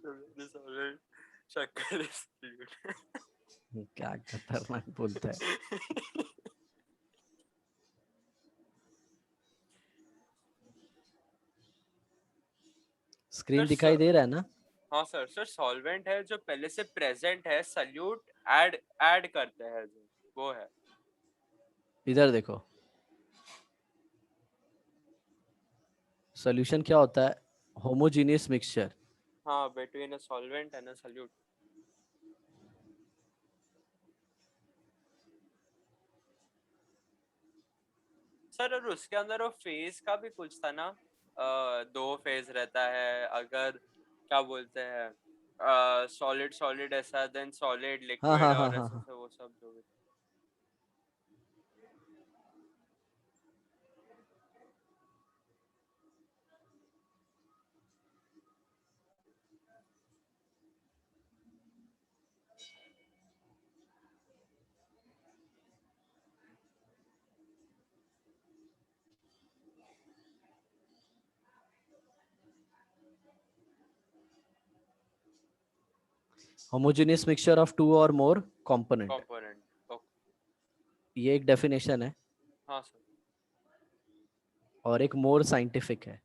डिसॉल्वेंट शक्कर डिस्ट्रीब्यूट। क्या खतरनाक बोलता है। स्क्रीन दिखाई दे रहा है ना? हाँ सर, सर सॉल्वेंट है जो पहले से प्रेजेंट है, सल्यूट ऐड ऐड करते हैं जो वो है। इधर देखो, सॉल्यूशन क्या होता है? Homogeneous mixture. हाँ, between a solvent and a solute. Sir और उसके अंदर वो फेज का भी कुछ था ना, दो फेज रहता है अगर, क्या बोलते हैं, सॉलिड सॉलिड ऐसा, देन सॉलिड हाँ लिक्विड हाँ हाँ और हाँ ऐसे हाँ। से वो सब जो भी। Homogeneous mixture of two or more component, component, okay. ये एक डेफिनेशन है, हाँ सर। और एक मोर साइंटिफिक है।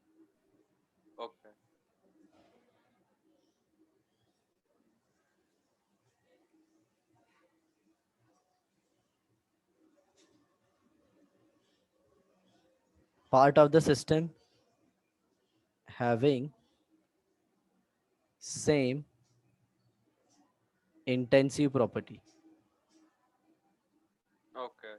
Okay. Part of the system having same intensive property okay.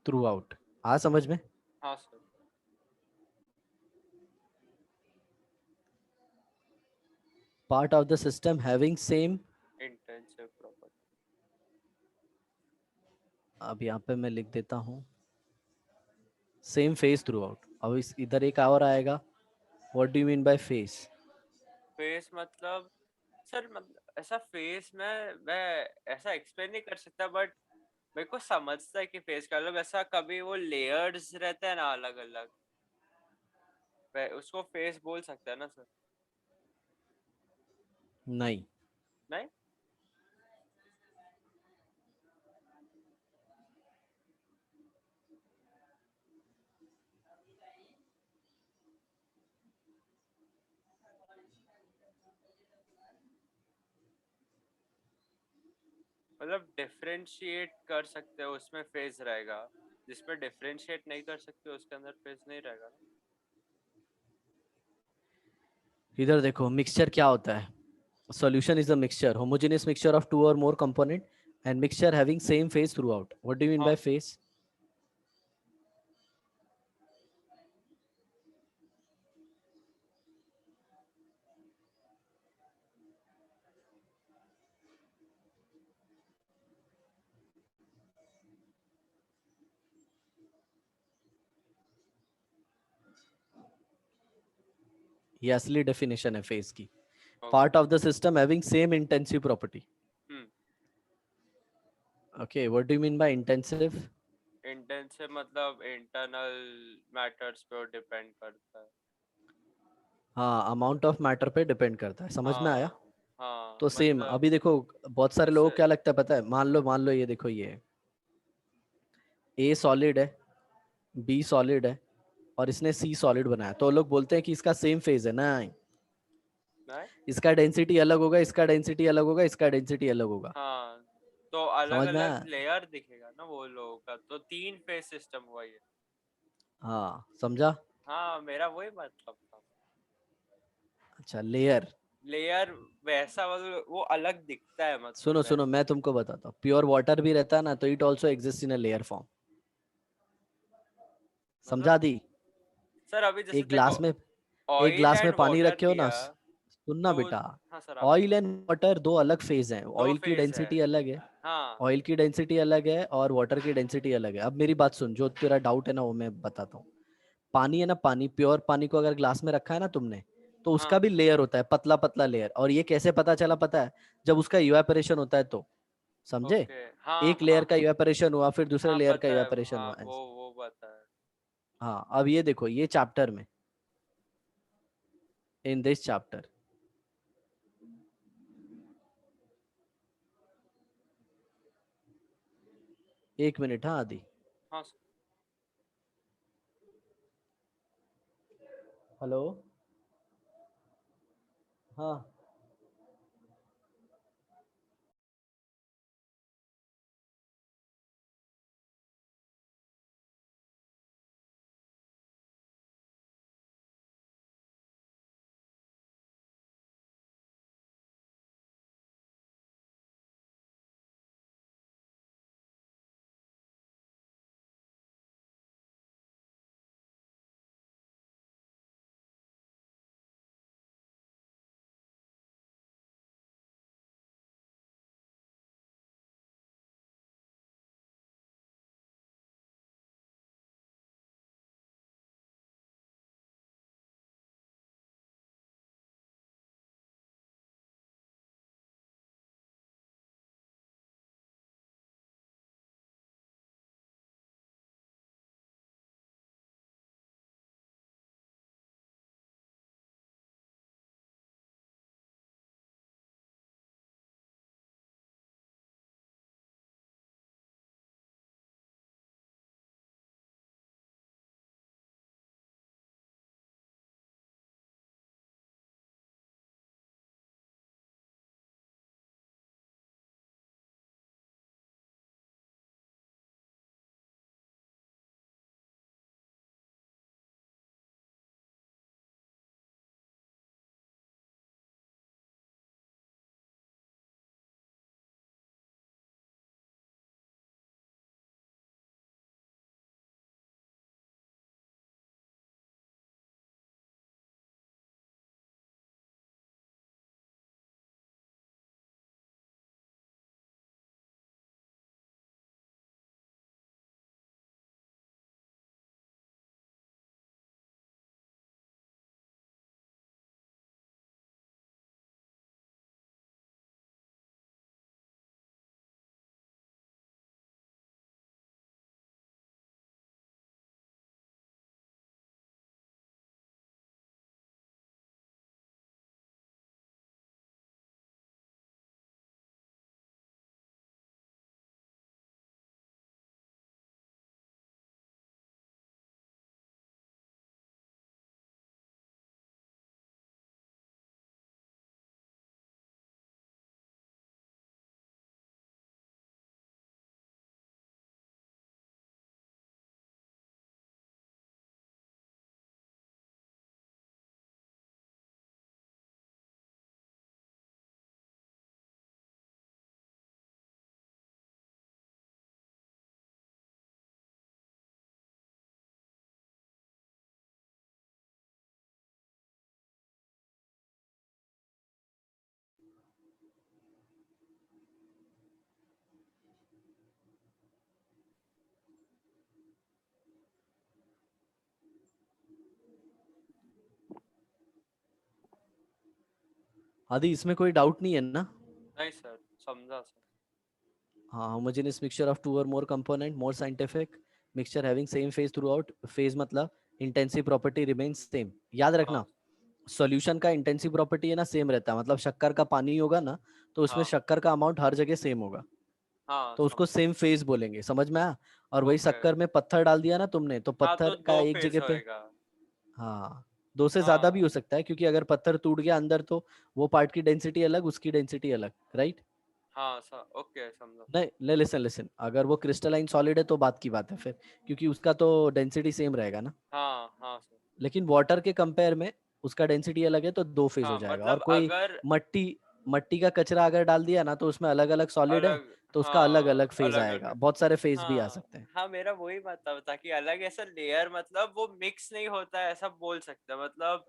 Throughout. आ समझ में? हाँ sir. Part of the system having same, intensive property. अब यहाँ पे मैं लिख देता हूँ सेम फेस थ्रू आउट। अब इस इधर एक और आएगा, what do you mean by face? Face मतलब, सर मतलब ऐसा फेस मैं ऐसा एक्सप्लेन नहीं कर सकता, बट मेरे को समझता है कि फेस का मतलब ऐसा, कभी वो लेयर्स रहते हैं ना अलग अलग, उसको फेस बोल सकते हैं ना सर? नहीं, नहीं। मतलब डिफरेंशिएट कर सकते हो उसमें फेस रहेगा, जिसमें डिफरेंशिएट नहीं कर सकते उसके अंदर फेस नहीं रहेगा ना? इधर देखो मिक्सचर क्या होता है। Solution is a mixture, homogeneous mixture of two or more component and mixture having same phase throughout. What do you mean हाँ बाय सर। फेस? ये असली डेफिनेशन है फेस की। Okay. Part of the system having same intensive property. Hmm. Okay, what do you mean by intensive? Intensive मतलब internal matters पे depend करता है। हाँ, अमाउंट ऑफ मैटर पे डिपेंड करता है, समझ में आया? हाँ। हाँ तो सेम मतलब अभी देखो, बहुत सारे लोगों को जैसे। क्या लगता है पता है? मान लो ये देखो, ये ए सॉलिड है, बी सॉलिड है, और इसने सी सॉलिड बनाया, तो लोग बोलते हैं कि इसका सेम फेज है। नहीं, नहीं। इसका डेंसिटी अलग होगा, इसका डेंसिटी अलग होगा, इसका डेंसिटी अलग होगा। हाँ, तो अलग समझ में अलग आया? लेयर दिखेगा ना वो लोगों का, तो तीन फेस सिस्टम हुआ ये। हाँ, समझा? हाँ, मेरा वही मतलब था। अच्छा, लेयर। लेयर वैसा मतलब वो अलग दिखता है मतलब सुनो सुनो, वैसा। मैं तुमको बताता हूँ, प्योर वाटर भी रहता है ना, तो it also exist in a layer form. मतलब समझा दी? सर अभी जैसे एक देखो, ग्लास में एक ऑयल ग्लास में एंड पानी वाटर रखे हो ना, लिया सुनना तो। बेटा, हाँ सर, आप ऑयल बोलो। एंड वाटर दो अलग फेज हैं। दो ऑयल की फेज है। डेंसिटी अलग है, हाँ। ऑयल की डेंसिटी अलग है और वाटर की डेंसिटी अलग है। अब मेरी बात सुन, जो तेरा डाउट है ना वो मैं बताता हूँ। पानी है ना, पानी, प्योर पानी को अगर ग्लास में रखा है ना तुमने, तो उसका हाँ। भी लेयर होता है, पतला पतला लेयर। और ये कैसे पता चला पता है? जब उसका इवेपोरेशन होता है तो। समझे? ओके। हाँ एक हाँ लेयर का हाँ। इवेपोरेशन हुआ, फिर दूसरे हाँ लेयर का पता है, इवेपोरेशन हाँ हुआ, ऐसे। वो पता है। हाँ अब ये देखो, ये चैप्टर में, इन दिस चैप्टर, एक मिनट, हाँ आदि। हाँ सर। हेलो। हाँ आदि, इसमें कोई डाउट नहीं है ना? नहीं सर, समझा सर। हाँ, homogeneous mixture of two or more component, more scientific, mixture having same phase throughout, phase मतलब intensive property remains same, याद रखना। हाँ सॉल्यूशन का इंटेंसिव प्रॉपर्टी है ना सेम रहता है, मतलब शक्कर का पानी होगा ना, तो उसमें हाँ शक्कर का अमाउंट हर जगह सेम होगा, हाँ तो उसको समझा। सेम फेज बोलेंगे, समझ में आया? और वही ओके। शक्कर में पत्थर डाल दिया ना तुमने, तो हाँ तो पत्थर का दो एक फेस जगह पे, होएगा। हाँ, दो से ज्यादा भी हाँ हो सकता है, क्योंकि अगर पत्थर टूट गया अंदर तो वो पार्ट की डेंसिटी अलग, उसकी डेंसिटी अलग, राइट? हाँ सर, ओके समझा। नहीं नहीं, लिसन लिसन, अगर वो क्रिस्टलाइन सॉलिड है तो बात की बात है फिर, क्योंकि उसका तो डेंसिटी सेम रहेगा ना। हाँ हाँ सर। लेकिन वाटर के कंपेयर में उसका डेंसिटी अलग है, तो दो फेज हो हाँ जाएगा। और मतलब कोई अगर मट्टी मट्टी का कचरा अगर डाल दिया ना, तो उसमें अलग अलग सॉलिड है, अलग, तो उसका अलग अलग हाँ फेज अलग आएगा, अलग। बहुत सारे फेज भी आ हाँ सकते हैं। हाँ, मेरा वही मतलब था कि अलग ऐसा लेयर मतलब वो मिक्स नहीं होता है, ऐसा बोल सकते हैं, मतलब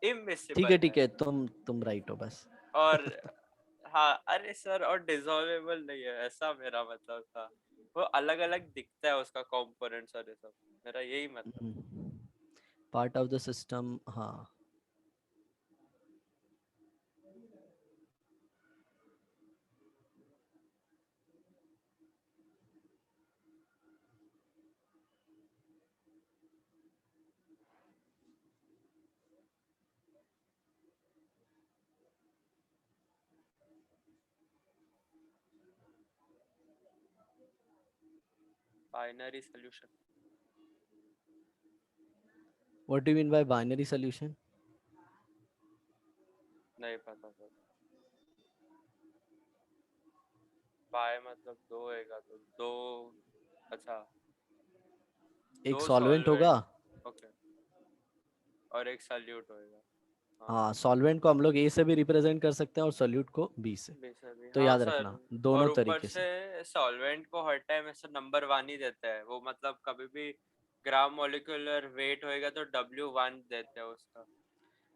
इमिसिबल है। ठीक है, तुम राइट हो बस। और हाँ, अरे सर, और डिसॉल्वेबल नहीं है, ऐसा मेरा मतलब था। वो अलग अलग दिखता है उसका कंपोनेंट्स और ये सब, मेरा यही मतलब। पार्ट ऑफ द सिस्टम, हाँ। Binary solution. What do you mean bye binary solution? नहीं पता सर। बाय मतलब दो होएगा तो दो। अच्छा, एक दो सॉल्वेंट होगा। सॉल्वेंट। ओके। और एक सॉल्यूट होएगा। हाँ। हाँ, सॉल्वेंट को हम लोग ए से भी रिप्रेजेंट कर सकते हैं और सॉल्यूट को बी से। बेसिकली तो हाँ याद सर। रखना और दोनों ऊपर तरीके से से। सॉल्वेंट को हर टाइम ऐसे नंबर वन ही देते हैं वो, मतलब कभी भी ग्राम मोलिकुलर वेट होएगा तो W1 देते हैं उसका।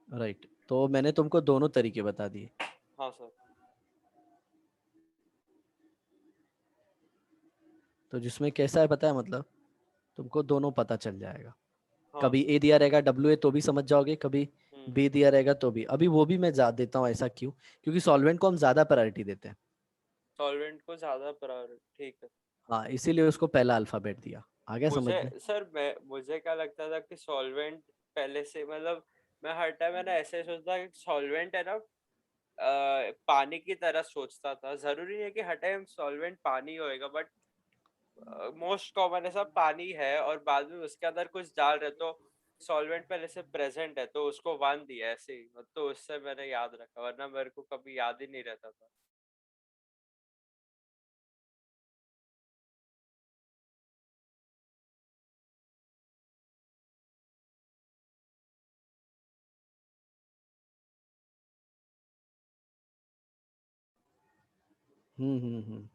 राइट, तो मैंने तुमको दोनों तरीके बता दिए। हाँ सर। तो जिसमें कैसा है पता है, मतलब तुमको दोनों पता चल जाएगा। हाँ। कभी ए दिया रहेगा W A तो भी समझ जाओगे, कभी हम्म। बी दिया रहेगा तो भी। अभी वो भी मैं देता हूँ, ऐसा क्यों? क्योंकि सॉल्वेंट को हम ज्यादा प्रायोरिटी देते हैं। सॉल्वेंट को ज्यादा प्रायोरिटी, ठीक है। हाँ, इसीलिए उसको पहला अल्फाबेट दिया। आ गया समझ मुझे में? सर, मैं मुझे क्या लगता था कि सॉल्वेंट पहले से, मतलब मैं हर टाइम है ना ऐसे सोचता कि सॉल्वेंट है ना पानी की तरह सोचता था। जरूरी है कि हर टाइम सॉल्वेंट पानी होएगा, बट मोस्ट कॉमन ऐसा पानी है और बाद में उसके अंदर कुछ डाल रहे तो सॉल्वेंट पहले से प्रेजेंट है तो उसको वन दिया ऐसे ही, तो उससे मैंने याद रखा, वरना मेरे को कभी याद ही नहीं रहता था। हम्म।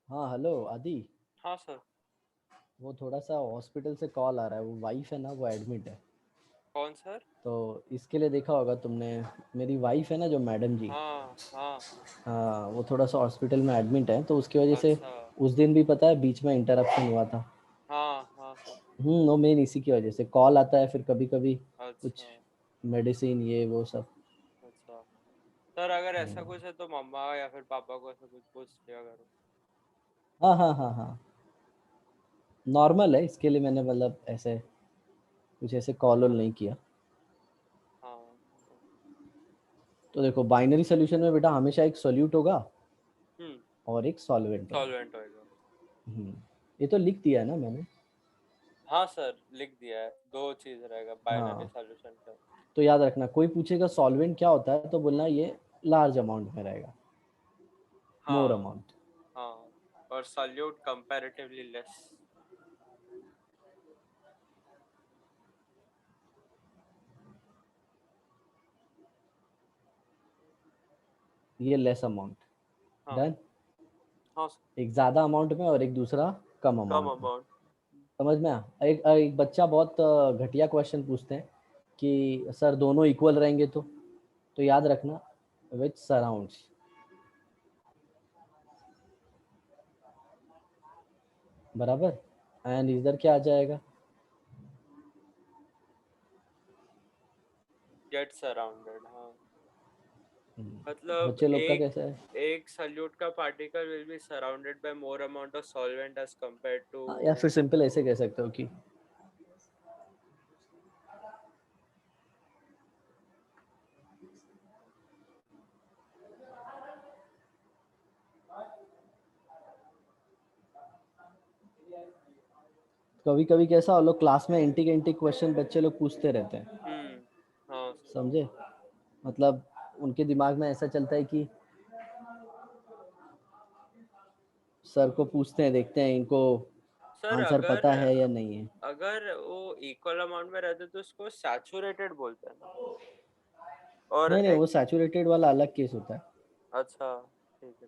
हाँ, हेलो आदि। हाँ सर। वो थोड़ा सा हॉस्पिटल से कॉल आ रहा है, वो वाइफ है ना, वो एडमिट है। कौन सर? तो इसके लिए देखा होगा तुमने, मेरी वाइफ है ना जो मैडम जी। हाँ हाँ। हाँ, वो थोड़ा सा हॉस्पिटल में एडमिट है, तो उसकी वजह से अच्छा। उस दिन भी पता है बीच में इंटरप्शन हुआ था। हाँ हाँ सर। वो मेन इसी की वजह से कॉल आता है, फिर कभी कभी कुछ अच्छा। मेडिसिन ये वो सब। अच्छा सर, अगर ऐसा हाँ कुछ है तो मम्मा या फिर पापा को ऐसा कुछ पूछ लिया करो। हाँ हाँ हाँ हाँ, नॉर्मल है, इसके लिए मैंने मतलब ऐसे कुछ ऐसे कॉल नहीं किया। हाँ। तो देखो, बाइनरी सोल्यूशन में बेटा हमेशा एक सोल्यूट होगा हम्म। और एक सॉल्वेंट होगा। सॉल्वेंट होएगा। हम्म, ये तो लिख दिया है ना मैंने। हाँ सर, लिख दिया है, दो चीज रहेगा बाइनरी हाँ, सॉल्यूशन का। तो याद रखना, कोई पूछेगा सॉल्वेंट क्या होता है तो बोलना ये लार्ज अमाउंट में रहेगा, मोर हाँ। अमाउंट। हाँ। और सॉल्यूट कंपैरेटिवली लेस। ये लेस अमाउंट। हाँ। डन। हाँ सर। एक ज़्यादा अमाउंट में और एक दूसरा कम कम अमाउंट में। अमाउंट। समझ में आया? एक एक बच्चा बहुत घटिया क्वेश्चन पूछते हैं कि सर दोनों इक्वल रहेंगे तो याद रखना विच सराउंड्स, बराबर। एंड इधर क्या आ जाएगा? Get surrounded. हाँ तो मतलब बच्चे लोग का कैसा है? एक सल्यूट का particle will be surrounded by more amount of solvent as compared to. या फिर सिंपल ऐसे कह सकते हो कि कभी कभी कैसा वो लोग क्लास में एंटी एंटी क्वेश्चन बच्चे लोग पूछते रहते हैं, हाँ सर। समझे? मतलब उनके दिमाग में ऐसा चलता है कि सर को पूछते हैं, देखते हैं इनको सर आंसर अगर पता है या नहीं है। अगर वो इक्वल अमाउंट में रहते तो उसको सैचुरेटेड बोलते हैं ना। और नहीं नहीं, एक वो सैचुरेटेड वाला अलग केस होता है। अच्छा ठीक है।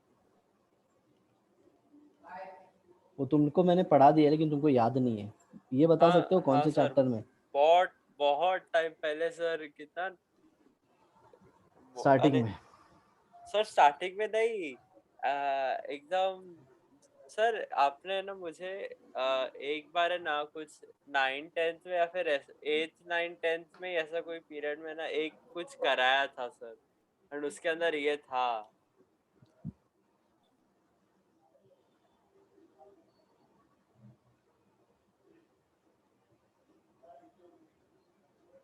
वो तुमको मैंने पढ़ा दिया है, लेकिन तुमको याद नहीं है। ये बता सकते हो कौन हाँ से सर, चैप्टर में? बहुत बहुत टाइम पहले सर, कितना स्टार्टिंग अरे में? सर स्टार्टिंग में नहीं, एकदम। सर आपने ना मुझे एक बार है ना कुछ 9th 10th में या फिर 8th 9th 10th में ऐसा कोई पीरियड में ना एक कुछ कराया था सर, एंड उसके अंदर ये था।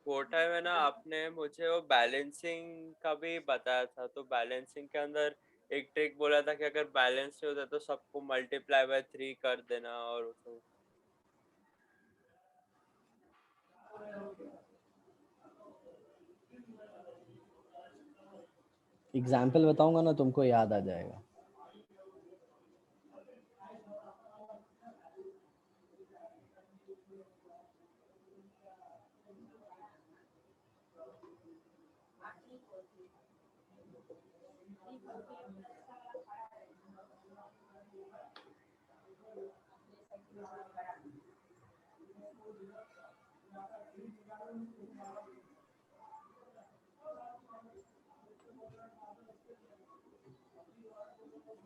वो टाइम है ना आपने मुझे वो बैलेंसिंग का भी बताया था, तो बैलेंसिंग के अंदर एक ट्रिक बोला था कि अगर बैलेंस नहीं होता तो सबको मल्टीप्लाई बाय 3 कर देना और तो। एग्जाम्पल बताऊंगा ना तुमको याद आ जाएगा।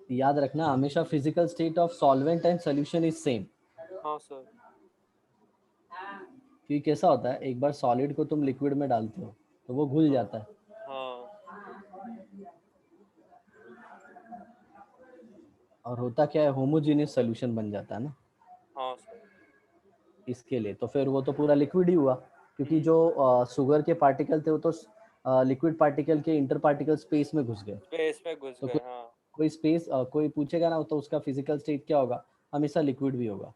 याद रखना हमेशा physical state of solvent and solution is same. हाँ सर। क्योंकि कैसा होता है, एक बार सॉलिड को तुम लिक्विड में डालते हो तो वो घुल हाँ जाता है, हाँ और होता क्या है, होमोजेनियस सॉल्यूशन बन जाता है ना। हाँ सर। इसके लिए तो फिर वो तो पूरा लिक्विड ही हुआ, क्योंकि हम्म। जो शुगर के पार्टिकल थे वो तो लिक्विड पार्टिकल के इंटर पार्टिकल स्पेस में घुस गए। स्पेस में घुस तो गए, हाँ। कोई स्पेस कोई पूछेगा ना तो उसका फिजिकल स्टेट क्या होगा? हमेशा लिक्विड भी होगा।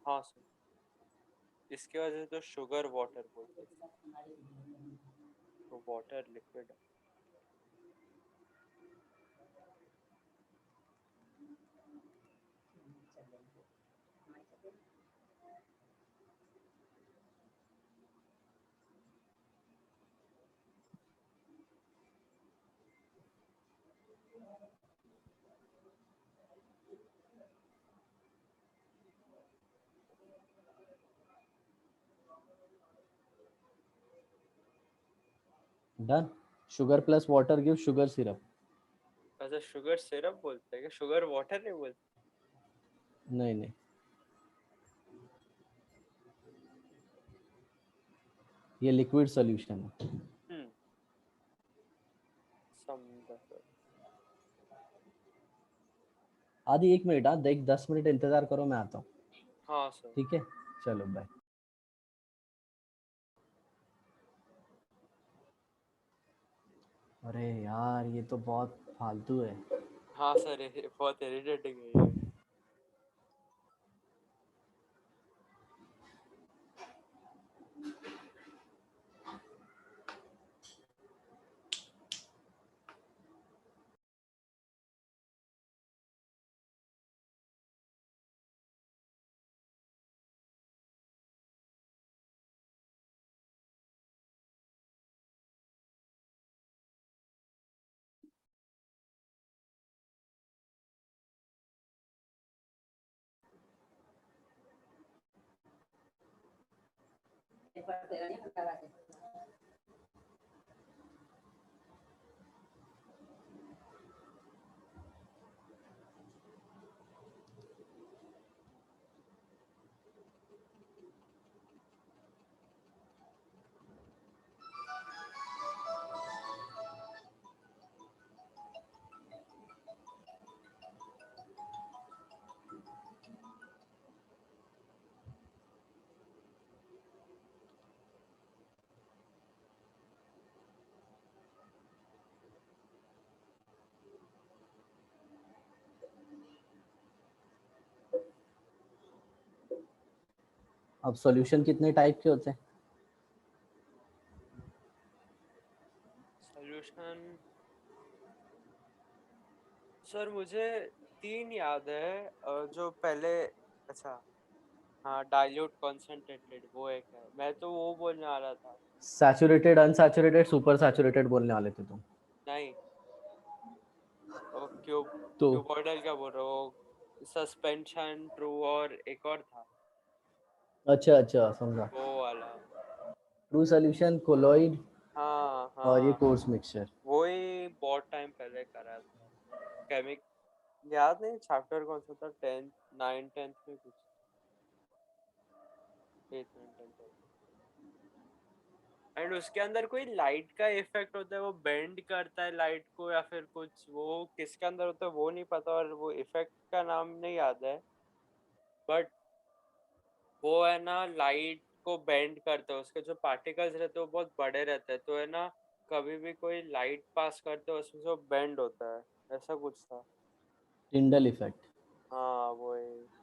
हाँ सर, इसके वजह से तो शुगर वाटर बोलते हैं, तो water liquid. Done. Sugar plus water give sugar syrup. अच्छा शुगर सिरप बोलते हैं क्या, शुगर वाटर नहीं बोलते? नहीं नहीं, ये लिक्विड सॉल्यूशन है। हम्म, समझा सर। आदि 1 मिनट, हाँ देख 10 मिनट इंतजार करो, मैं आता हूँ। हाँ सर। ठीक है, चलो बाय। अरे यार ये तो बहुत फालतू है। हाँ सर, ये बहुत इरिटेटिंग है ये। अब सॉल्यूशन कितने टाइप के होते हैं? सॉल्यूशन सर मुझे 3 याद है, जो पहले, अच्छा हाँ, डाइल्यूट कंसंट्रेटेड वो एक है, मैं तो वो बोलने वाला था। सैचुरेटेड, अनसैचुरेटेड, सुपर सैचुरेटेड बोलने वाले थे तुम। नहीं, वो क्यूब तो क्यूबॉइडल क्या बोल रहे हो, सस्पेंशन ट्रू और एक और था अच्छा अच्छा, समझा। वो वाला। ट्रू सॉल्यूशन, कोलॉइड, हाँ और ये हाँ, कोर्स मिक्सचर। वो ही बहुत टाइम पहले करा था। केमिक याद नहीं चैप्टर कौन सा था, 10th 9 10th में कुछ, 8th 9 10th। एंड उसके अंदर कोई लाइट का इफेक्ट होता है, वो बेंड करता है लाइट को या फिर कुछ, वो किसके अंदर होता है वो नहीं पता, और वो इफेक्ट का नाम नहीं याद है, बट वो है ना लाइट को बेंड करता है, उसके जो पार्टिकल्स रहते हैं वो बहुत बड़े रहते हैं, तो है ना कभी भी कोई लाइट पास करते हैं उसमें जो बेंड होता है, ऐसा कुछ था। Tyndall effect. हाँ वो है।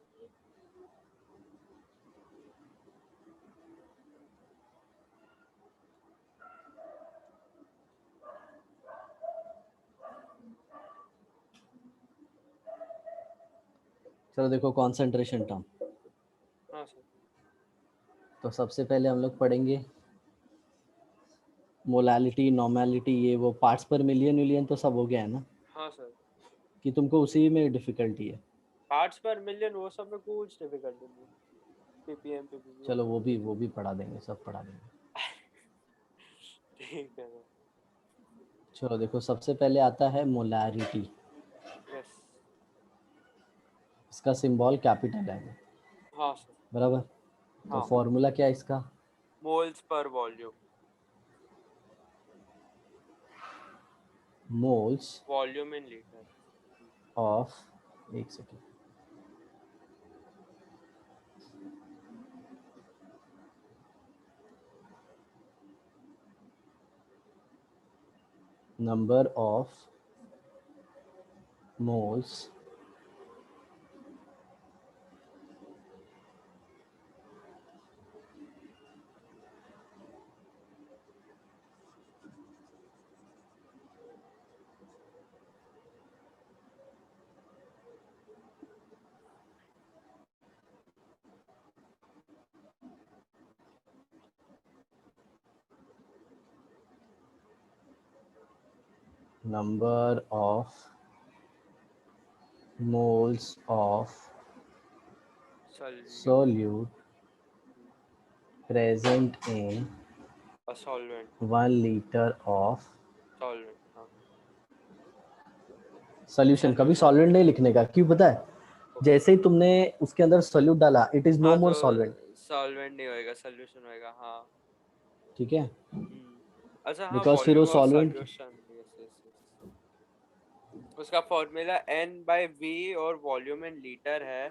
चलो देखो, कॉन्सेंट्रेशन टर्म। हाँ सर। तो सबसे पहले हम लोग पढ़ेंगे मोलालिटी, नॉर्मेलिटी, ये वो पार्ट्स पर मिलियन मिलियन तो सब हो गया है ना, हाँ सर, कि तुमको उसी में डिफिकल्टी है? पार्ट्स पर मिलियन वो सब में कुछ डिफिकल्टी नहीं, पीपीएम पीपीपी वो चलो सब वो भी पढ़ा देंगे, सब पढ़ा देंगे। ठीक है सर। चलो देखो, सबसे पहले आता है मोलारिटी। यस। इसका सिंबल कैपिटल है, हाँ सर। बराबर। तो हाँ, फॉर्मूला क्या है इसका? मोल्स पर volume. Moles volume in litre. ऑफ, एक second, number of moles number of moles of solute. solute present in solvent. 1 liter of solvent हाँ। solution। कभी सॉल्यूशन। सॉल्वेंट नहीं लिखने का, क्यों पता है? ओके। जैसे ही तुमने उसके अंदर सोल्यूट डाला, इट इज नो हाँ तो मोर सॉल्वेंट। सॉल्वेंट नहीं होएगा, सॉल्यूशन होएगा हाँ। ठीक है, अच्छा हाँ, बिकॉज फिर वो volume of solvent, solution, yes yes yes. उसका फॉर्मूला N/V और वॉल्यूम इन लीटर है,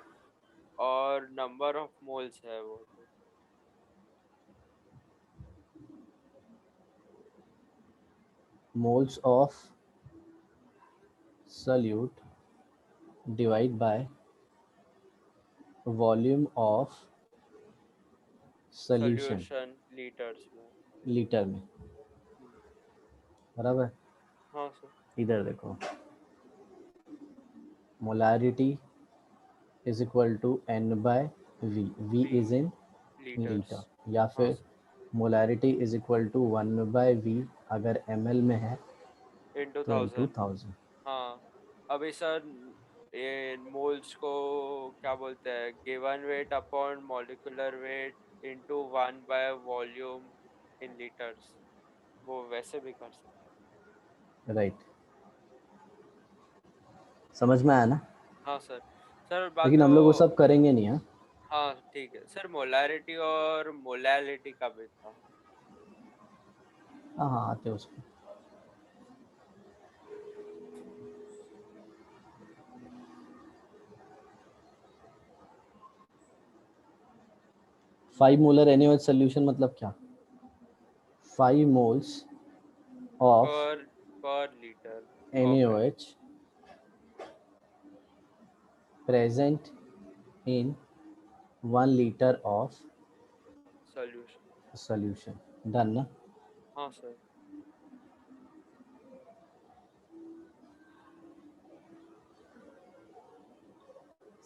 और नंबर ऑफ मोल्स है वो तो। Moles of solute divide by volume of solution solution litres में। लीटर में, हम्म, बराबर। हाँ सर। इधर देखो, molarity is equal to n by v, v V is in litres. Litre, या हाँ फिर sir, molarity is equal to 1 by v, अगर ml में है इंटू तो इनटू 1000। 1000। हाँ, अभी सर ये मोल्स को क्या बोलते हैं, given weight upon molecular weight into 1/वॉल्यूम इन लीटर्स, वो वैसे भी कर सकते हैं। राइट, समझ में आया ना? हाँ सर। सर बात लेकिन वो, हम लोग वो सब करेंगे नहीं, हाँ। हाँ ठीक है सर, मोलारिटी और मोलैलिटी का भी था। हाँ हाँ, आते हैं उसमें। 5 मोलर NaOH सोल्यूशन मतलब क्या? 5 मोल्स ऑफ पर पर litre. Okay. NaOH present in 1 liter of solution. Done ना। हाँ सर।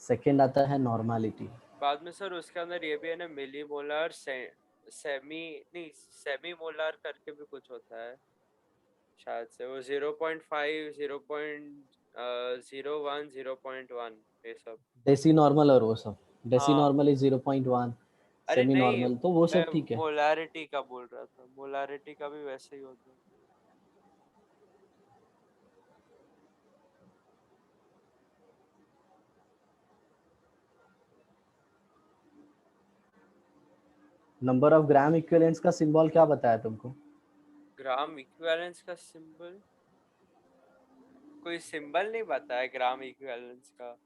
सेकंड आता है नॉर्मलिटी। बाद में सर उसके अंदर ये भी है ना, मिली मोलर सेमी नहीं सेमी मोलर करके भी कुछ होता है शायद से, वो 0.5 0.01 0.1 ये सब। डेसी नॉर्मल और वो सब। डेसी हाँ। नॉर्मल इज 0.1, अरे सेमी नहीं, नॉर्मल तो वो मैं सब ठीक है। मोलारिटी का बोल रहा था, मोलारिटी का भी वैसे ही होता है। नंबर ऑफ ग्राम इक्विवेलेंट्स का सिंबल क्या बताया तुमको? ग्राम इक्विवेलेंस का सिंबल, कोई सिंबल नहीं बताया ग्राम इक्विवेलेंस का।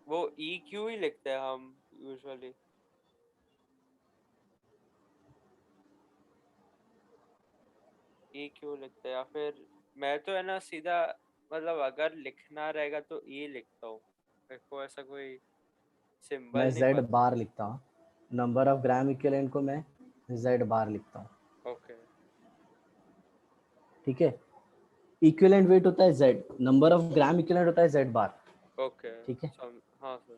वो ई क्यू ही लिखते हैं हम यूजुअली। ई क्यू लिखते हैं, या फिर मैं तो है ना सीधा, मतलब अगर लिखना रहेगा तो ई लिखता हूँ, मेरे को ऐसा कोई मैं सिंबल नहीं जेड पता। बार लिखता हूँ। नंबर ऑफ ग्राम इक्विवेलेंट को मैं जेड बार लिखता हूँ। ओके। ठीक है। इक्विवेलेंट वेट होता है Z, number of gram equivalent होता है जेड बार। ओके। ठीक है। हाँ सर।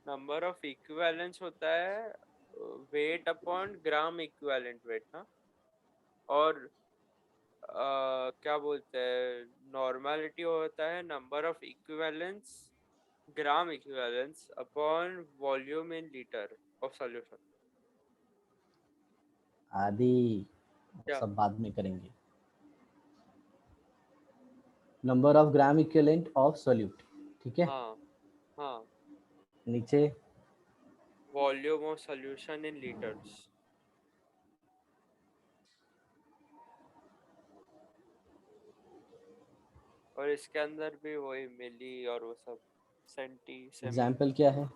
नंबर ऑफ इक्विवेलेंस होता है weight upon gram equivalent weight ना। और क्या बोलते हैं, नॉर्मलिटी होता है number of equivalence gram equivalence upon volume in litre of solution. आदि क्या? सब बाद में करेंगे। Number of gram equivalent of solute. ठीक है। हाँ। हाँ। नीचे volume of solution in litres. और इसके अंदर भी वही मिली और वो सब, सेंटी सेमी। एग्जाम्पल क्या है?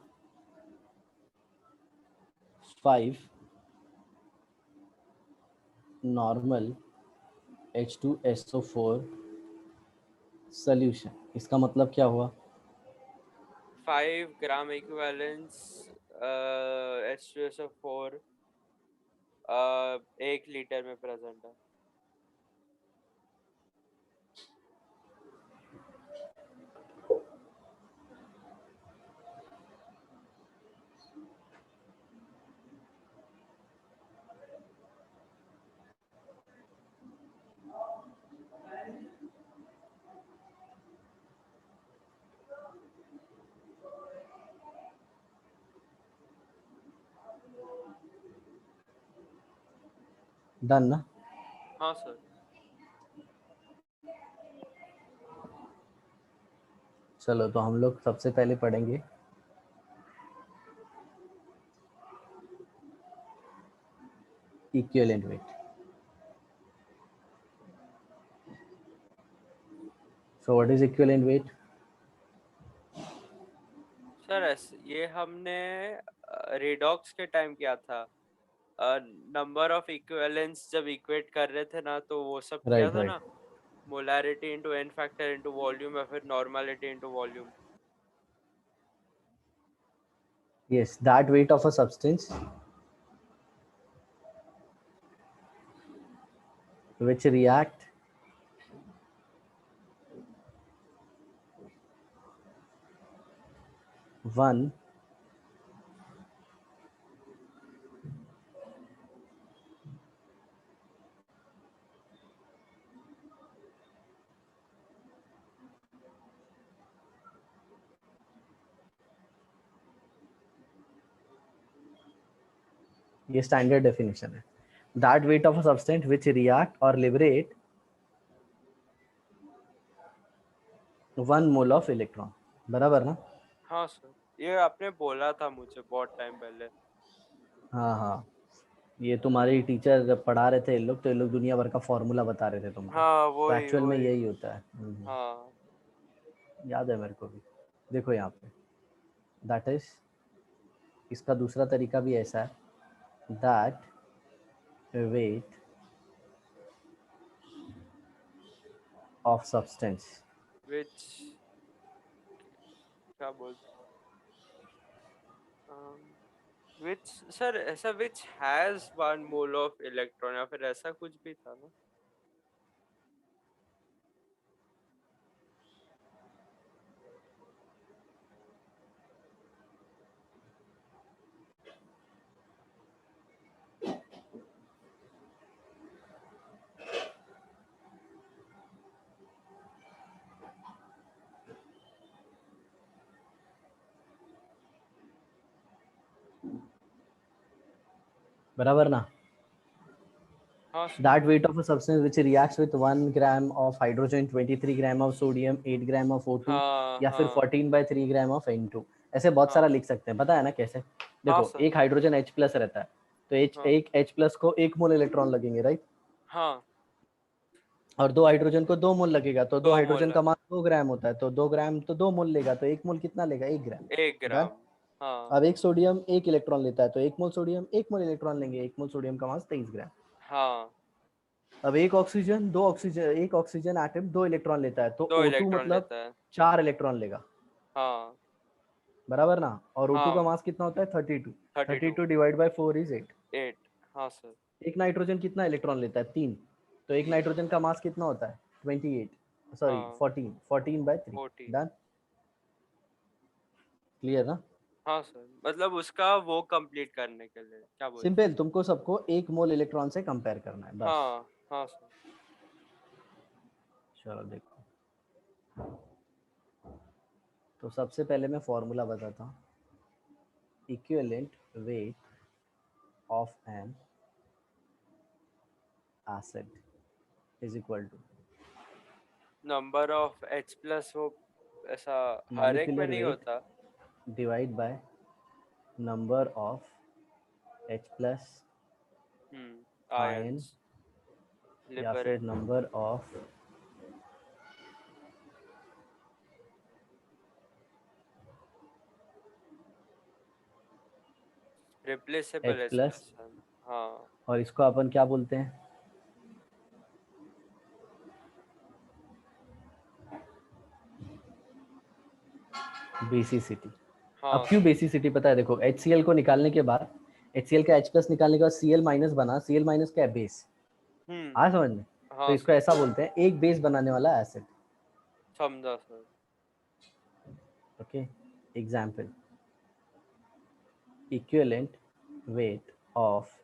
5 नॉर्मल H2SO4 सोल्यूशन। इसका मतलब क्या हुआ? 5 ग्राम इक्विवेलेंस H2SO4 1 लीटर में प्रेजेंट है। डन ना। हाँ सर। चलो तो हम लोग सबसे पहले पढ़ेंगे equivalent weight. So what is equivalent weight? Sir ये हमने रेडॉक्स के टाइम किया था, नंबर ऑफ इक्विवेलेंस जब इक्वेट कर रहे थे ना, तो वो सब किया राइट था राइट। ना, molarity into n factor into volume या फिर normality into volume. Yes, that weight of a substance which react one ये स्टैंडर्ड डेफिनेशन है। That weight of a substance which react और लिबरेट 1 मोल ऑफ इलेक्ट्रॉन। बराबर ना? हाँ sir, ये आपने बोला था मुझे बहुत टाइम पहले। हाँ हाँ। ये तुम्हारे टीचर जब पढ़ा रहे थे ये लोग, तो ये लोग दुनिया भर का फॉर्मूला बता रहे थे तुमको। हाँ तो वही एक्चुअल में वही। यही होता है। हाँ। याद है मेरे को भी। देखो यहाँ पे दैट इज, इसका दूसरा तरीका भी ऐसा है that weight of substance which क्या बोलते which सर ऐसा which has 1 mole of electron या फिर ऐसा कुछ भी था ना. बराबर ना. हाँ sir. That weight of a substance which reacts with 1 gram of hydrogen, 23 gram of sodium, 8 gram of O2 हाँ या फिर हाँ 14/3 gram of N2. ऐसे बहुत सारा हाँ लिख सकते हैं. पता है ना कैसे? हाँ देखो सर. एक हाइड्रोजन H प्लस रहता है तो हाँ एक H प्लस को 1 मोल इलेक्ट्रॉन लगेंगे, राइट. हाँ और 2 हाइड्रोजन को 2 मोल लगेगा तो 2 2 हाइड्रोजन मोल का है. मास 2 ग्राम होता है तो 2 ग्राम तो 2 मोल लेगा तो 1 मोल कितना लेगा? 1 ग्राम. 1 डन. ग्राम. हाँ अब एक सोडियम 1 इलेक्ट्रॉन लेता है तो 1 मोल सोडियम 1 मोल इलेक्ट्रॉन लेंगे. 1 मोल सोडियम का मास 23 ग्राम. हाँ अब एक ऑक्सीजन एटम 2 इलेक्ट्रॉन लेता है तो 2 O2 इलेक्ट्रॉन मतलब लेता है. 4 इलेक्ट्रॉन लेगा. हाँ बराबर ना. और O2 का हाँ मास कितना होता है? 32. 32. 32 डिवाइड बाय 4 इज 8. 8. हाँ सर. एक नाइट्रोजन कितना इलेक्ट्रॉन लेता है? 3. तो एक नाइट्रोजन का मास कितना होता है? 28. सॉरी हाँ 14. 14/3. 14. डन. क्लियर ना. हाँ सर मतलब उसका वो कंप्लीट करने के लिए क्या बोलते सिंपल. हैं. तुमको सबको 1 मोल इलेक्ट्रॉन से कंपेयर करना है बस. हाँ हाँ सर. चलो देखो. तो सबसे पहले मैं फॉर्मूला बताता हूँ. Equivalent weight of an acid is equal to number of H plus वो ऐसा हर एक में मॉलिक्यूलर नहीं वेट होता. Divide by number of H plus ion ions या फिर liberate number of replaceable H H plus. Plus. हाँ और इसको अपन क्या बोलते हैं? बेसिसिटी. अब हाँ क्यों सर. बेसिसिटी पता है? देखो HCl को निकालने के बाद HCl का H प्लस निकालने के बाद Cl माइनस बना. Cl माइनस क्या है? बेस. हम्म. आ समझ में. तो हाँ इसको सर. ऐसा बोलते हैं एक बेस बनाने वाला एसिड. समझा sir. Okay. Example. Equivalent weight of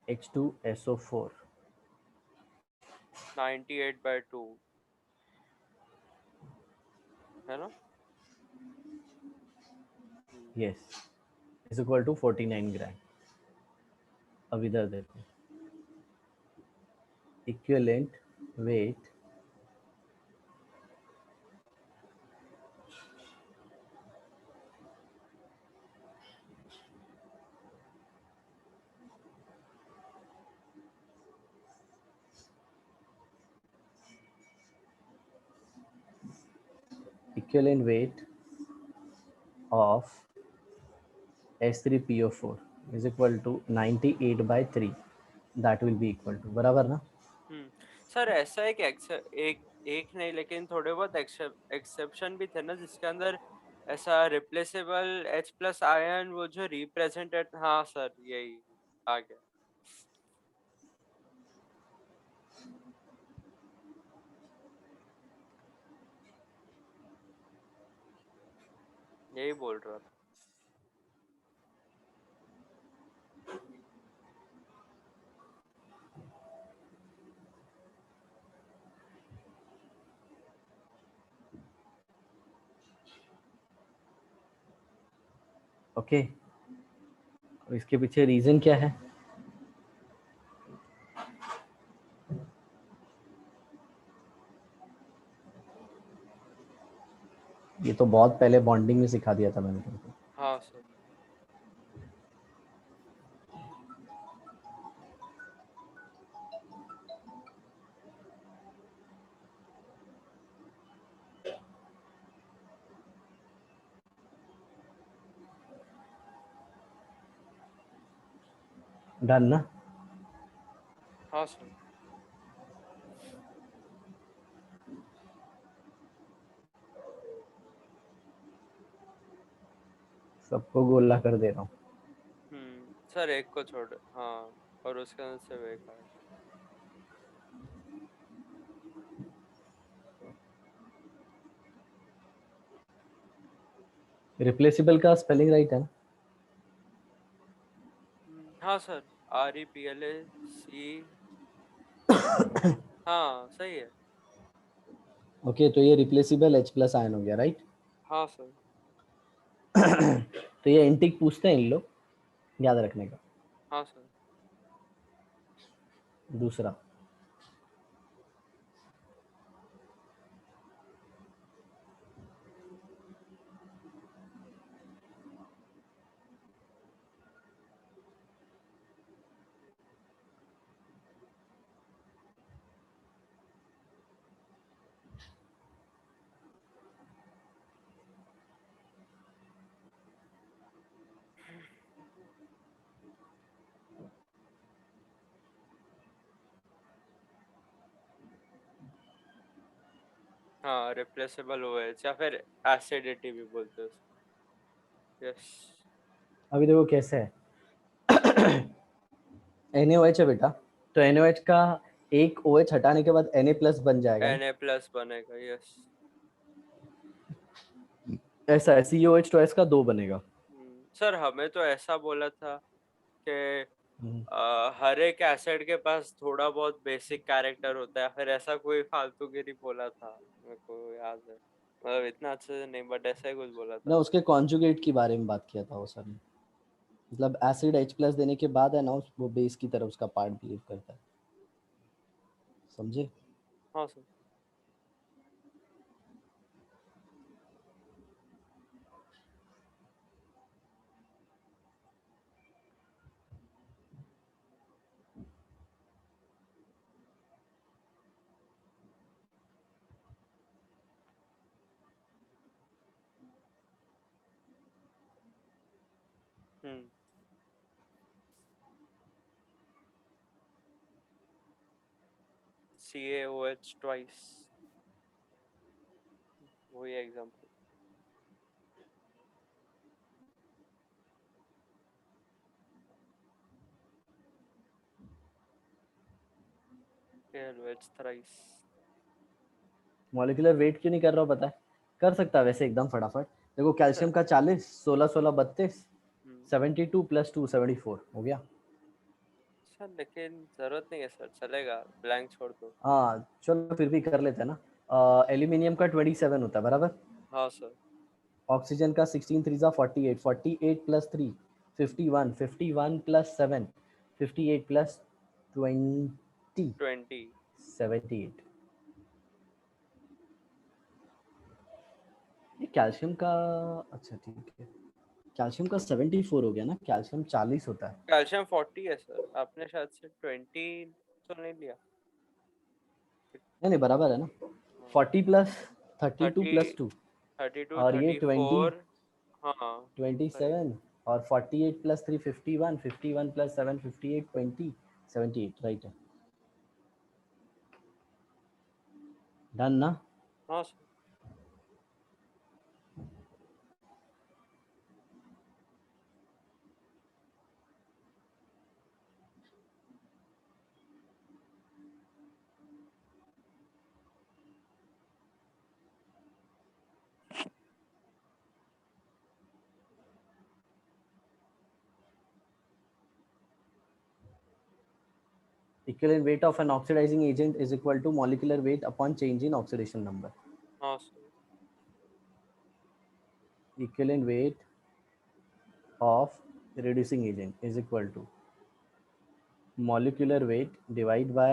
H2SO4 98/2 है ना. यस इज इक्वल टू 49 ग्राम. अब इधर देखो. Equivalent weight equivalent weight of H3PO4 is equal to 98/3. That will be equal to. बराबर ना. सर ऐसा है कि एक एक नहीं लेकिन थोड़े बहुत एक्सेप्शन भी थे ना जिसके अंदर ऐसा रिप्लेसेबल H प्लस आयन वो जो रिप्रेजेंटेड. हाँ सर यही आ गया. यही बोल रहा था. ओके. और इसके पीछे रीजन क्या है? ये तो बहुत पहले बॉन्डिंग में सिखा दिया था मैंने तुमको. हाँ सर. डन ना? हाँ सर। सबको गोला कर दे रहा हूँ। सर एक को छोड़, हाँ, और उसके अंदर से वे का। रिप्लेसिबल का स्पेलिंग राइट है ना? हाँ सर, REPLAC। हाँ सही है। ओके, तो ये रिप्लेसिबल H प्लस आयन हो गया, राइट? हाँ सर। तो ये इंटिक पूछते हैं इन लोग, याद रखने का। हाँ सर। दूसरा, हाँ, रिप्लेसेबल OH या फिर एसिडिटी भी बोलते हैं उसको। यस। अभी देखो कैसे है। NaOH है बेटा, तो NaOH का एक OH हटाने के बाद Na प्लस बन जाएगा ना? Na+ बनेगा, यस। ऐसा है, COH2S का 2 बनेगा। सर हमें तो ऐसा बोला था कि हम्म, हर एक एसिड के पास थोड़ा बहुत बेसिक कैरेक्टर होता है, फिर ऐसा कोई फालतूगिरी बोला था, मेरे को याद है, मतलब इतना अच्छे से नहीं, बट ऐसा ही कुछ बोला ना था। उसके कॉन्जुगेट के बारे में बात किया था वो सर ने। मतलब एसिड H प्लस देने के बाद है ना, वो बेस की तरफ उसका पार्ट बिहेव करता है, समझे? हाँ सर। हम्म। CaOH ट्वाइस, वही example. KLOH thrice. Molecular weight क्यों नहीं कर रहा हूँ पता है? कर सकता है वैसे एकदम फटाफट। देखो कैल्शियम का 40, 16 16 32, हम्म 72 प्लस 2 74 हो गया। सर लेकिन जरूरत नहीं है सर, चलेगा, ब्लैंक छोड़ दो। हाँ चलो फिर भी कर लेते हैं ना। एल्यूमिनियम का 27 होता है बराबर। हाँ सर। ऑक्सीजन का 16 3 जा 48, 48 प्लस 3 51, 51 प्लस 7 58 प्लस 20 20। 78। ये कैल्शियम का, अच्छा ठीक है, कैल्शियम का 74 हो गया ना, कैल्शियम 40 होता है। कैल्शियम 40 है सर, आपने शायद से 20 तो नहीं लिया। नहीं नहीं बराबर है ना। 40 प्लस 32 30, प्लस 2, 32, और ये 20 34। हाँ सही। 27, और 48 प्लस 3 51, 51 प्लस 7 58 20 78, राइट है। डन ना? हाँ sir. Equivalent weight of an oxidizing agent is equal to molecular weight upon change in oxidation number. हाँ sir. Equivalent weight of reducing agent is equal to molecular weight divided by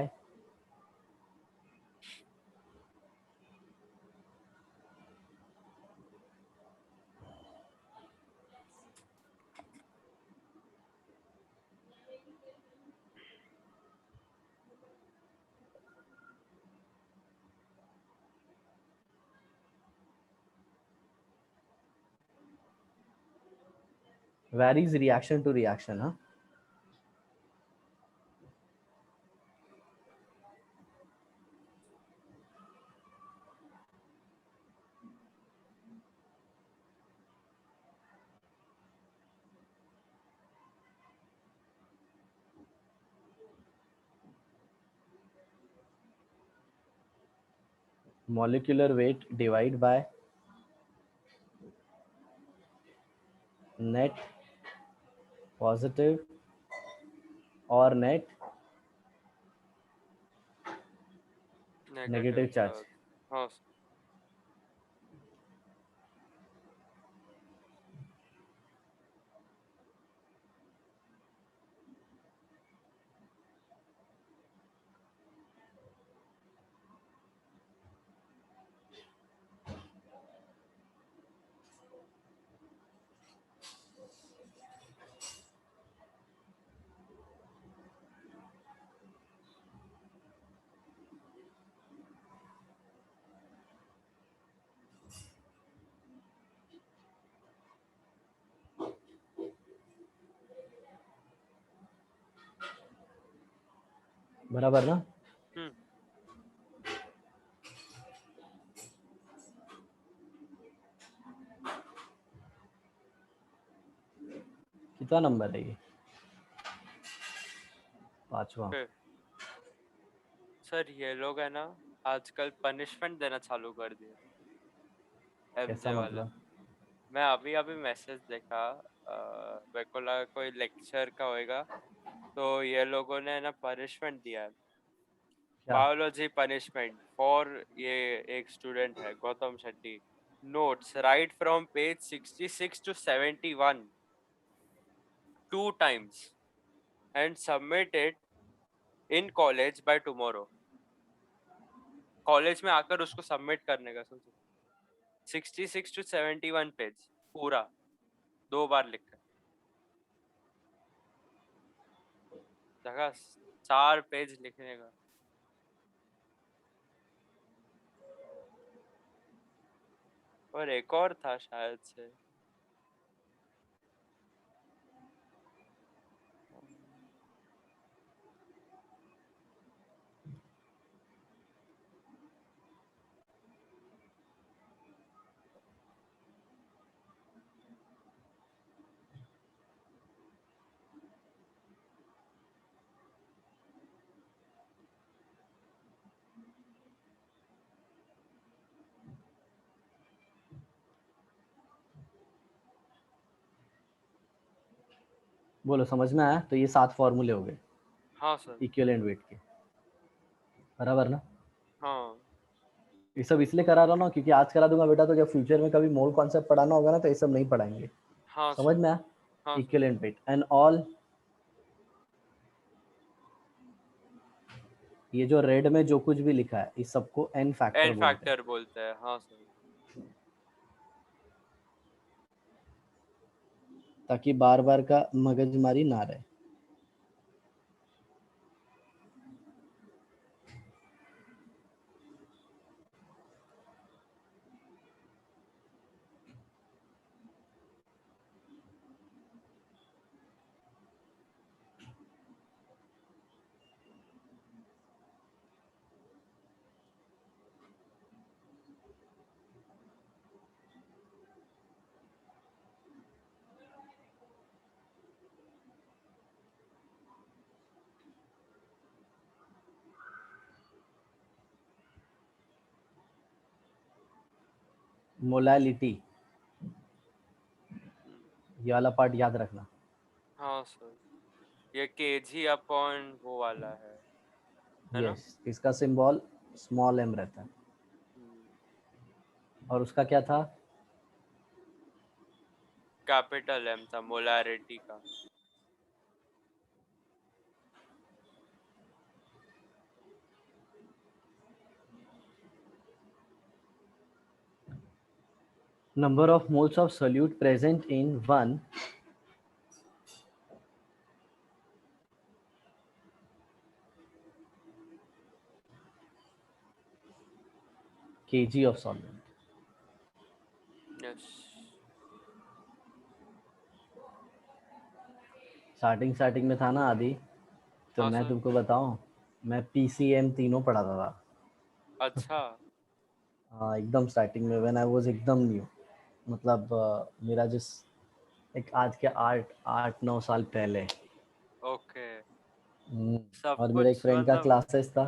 varies reaction to reaction, हाँ? molecular weight divide by net positive और net negative negative charge. Charge. हाँ sir. बराबर ना? कितना number है ये? 5वां। फिर सर ये लोग है ना आजकल पनिशमेंट देना चालू कर दिए कैसा एमजे वाले। मतलब? मैं अभी अभी मैसेज देखा, मेरे को लगा कोई लेक्चर का होएगा, तो ये लोगों ने ना पनिशमेंट दिया है, क्या? बायोलॉजी पनिशमेंट फॉर ये एक स्टूडेंट है Gautam Shetty. Notes right from page 66 to 71 2 times and submit it in college by tomorrow। College में आकर उसको सबमिट करने का सोचो। 66 to 71 पेज पूरा 2 बार लिखा है। जगह 4 पेज लिखने का। और एक और था शायद से। बोलो, समझ में आया? तो ये 7 फॉर्मूले हो गए हाँ सर। इक्विवेलेंट वेट के। बराबर ना? हाँ ये सब इसलिए करा रहा हूँ ना क्योंकि आज करा दूंगा बेटा, तो जब फ्यूचर में कभी मोल कॉन्सेप्ट पढ़ाना होगा ना तो ये सब नहीं पढ़ाएंगे। हाँ समझ सर। में आया? हाँ sir. Equivalent weight and all, ये जो रेड में जो कुछ भी लिखा है इस सबको एन फैक्टर एन बोलते हैं, फैक्टर बोलते हैं। हाँ सर। ताकि बार बार का मगजमारी ना रहे। मोलालिटी, ये वाला पार्ट याद रखना। हाँ सर। ये केजी अपॉन वो वाला है ना? यस, इसका सिंबल स्मॉल एम रहता है। और उसका क्या था? कैपिटल एम था मोलारिटी का। Number of moles of solute present in 1 kg of solvent. Yes. Starting में था ना आदि, तो हाँ मैं सर। तुमको बताऊं, मैं पीसीएम तीनों पढ़ाता था। अच्छा। हाँ, एकदम स्टार्टिंग में व्हेन आई वाज एकदम न्यू, मतलब मेरा जिस एक आज के 8-9 साल पहले। ओके। हम्म, सब और मेरा एक कुछ फ्रेंड का मतलब। क्लासेस था,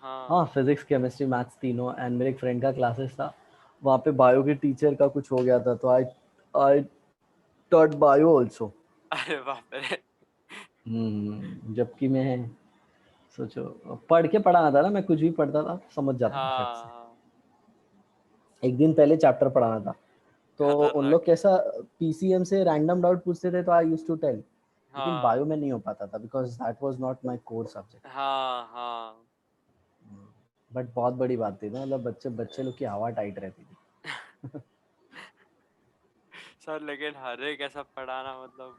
हाँ हाँ। फिजिक्स केमिस्ट्री मैथ्स तीनों, एंड मेरे एक फ्रेंड का क्लासेस था, वहाँ पे बायो के टीचर का कुछ हो गया था, तो आई आई टॉट बायो आल्सो। अरे बाप रे। जबकि मैं, सोचो, पढ़ के पढ़ाना था ना, मैं कुछ भी पढ़ता था समझ जाता था फट से। हाँ। एक दिन पहले चैप्टर पढ़ाना था, तो उन खतरनाक लोग है। कैसा पीसीएम से रैंडम डाउट पूछते थे, तो आई यूज्ड टू टेल, लेकिन हाँ बायो में नहीं हो पाता था because that was not my core subject. हाँ हाँ। बट बहुत बड़ी बात थी ना, मतलब बच्चे बच्चे लोग की हवा टाइट रहती थी। सर लेकिन हर एक ऐसा पढ़ाना मतलब,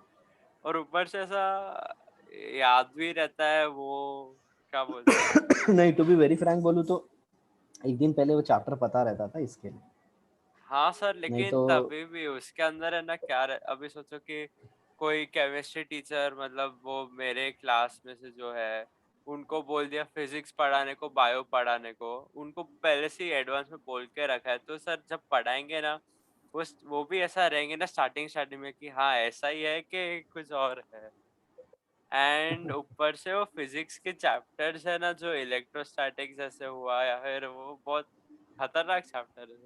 और ऊपर से ऐसा याद भी रहता है वो, क्या बोलते हैं। नहीं, टू बी वेरी फ्रैंक बोलूँ तो एक दिन पहले वो चैप्टर पता रहता था इसके लिए, हाँ सर, नहीं लेकिन तो। तभी भी उसके अंदर है ना क्या अभी सोचो कि कोई केमिस्ट्री टीचर मतलब वो मेरे क्लास में से जो है, उनको बोल दिया फिजिक्स पढ़ाने को, बायो पढ़ाने को, उनको पहले से ही एडवांस में बोल के रखा है, तो सर जब पढ़ाएंगे ना, वो भी ऐसा रहेंगे ना स्टार्टिंग स्टार्टिंग में कि हाँ ऐसा ही है कि कुछ और है। एंड ऊपर से वो फिजिक्स के चैप्टर्स है ना, जो इलेक्ट्रोस्टैटिक्स जैसे हुआ या फिर वो बहुत खतरनाक चैप्टर है।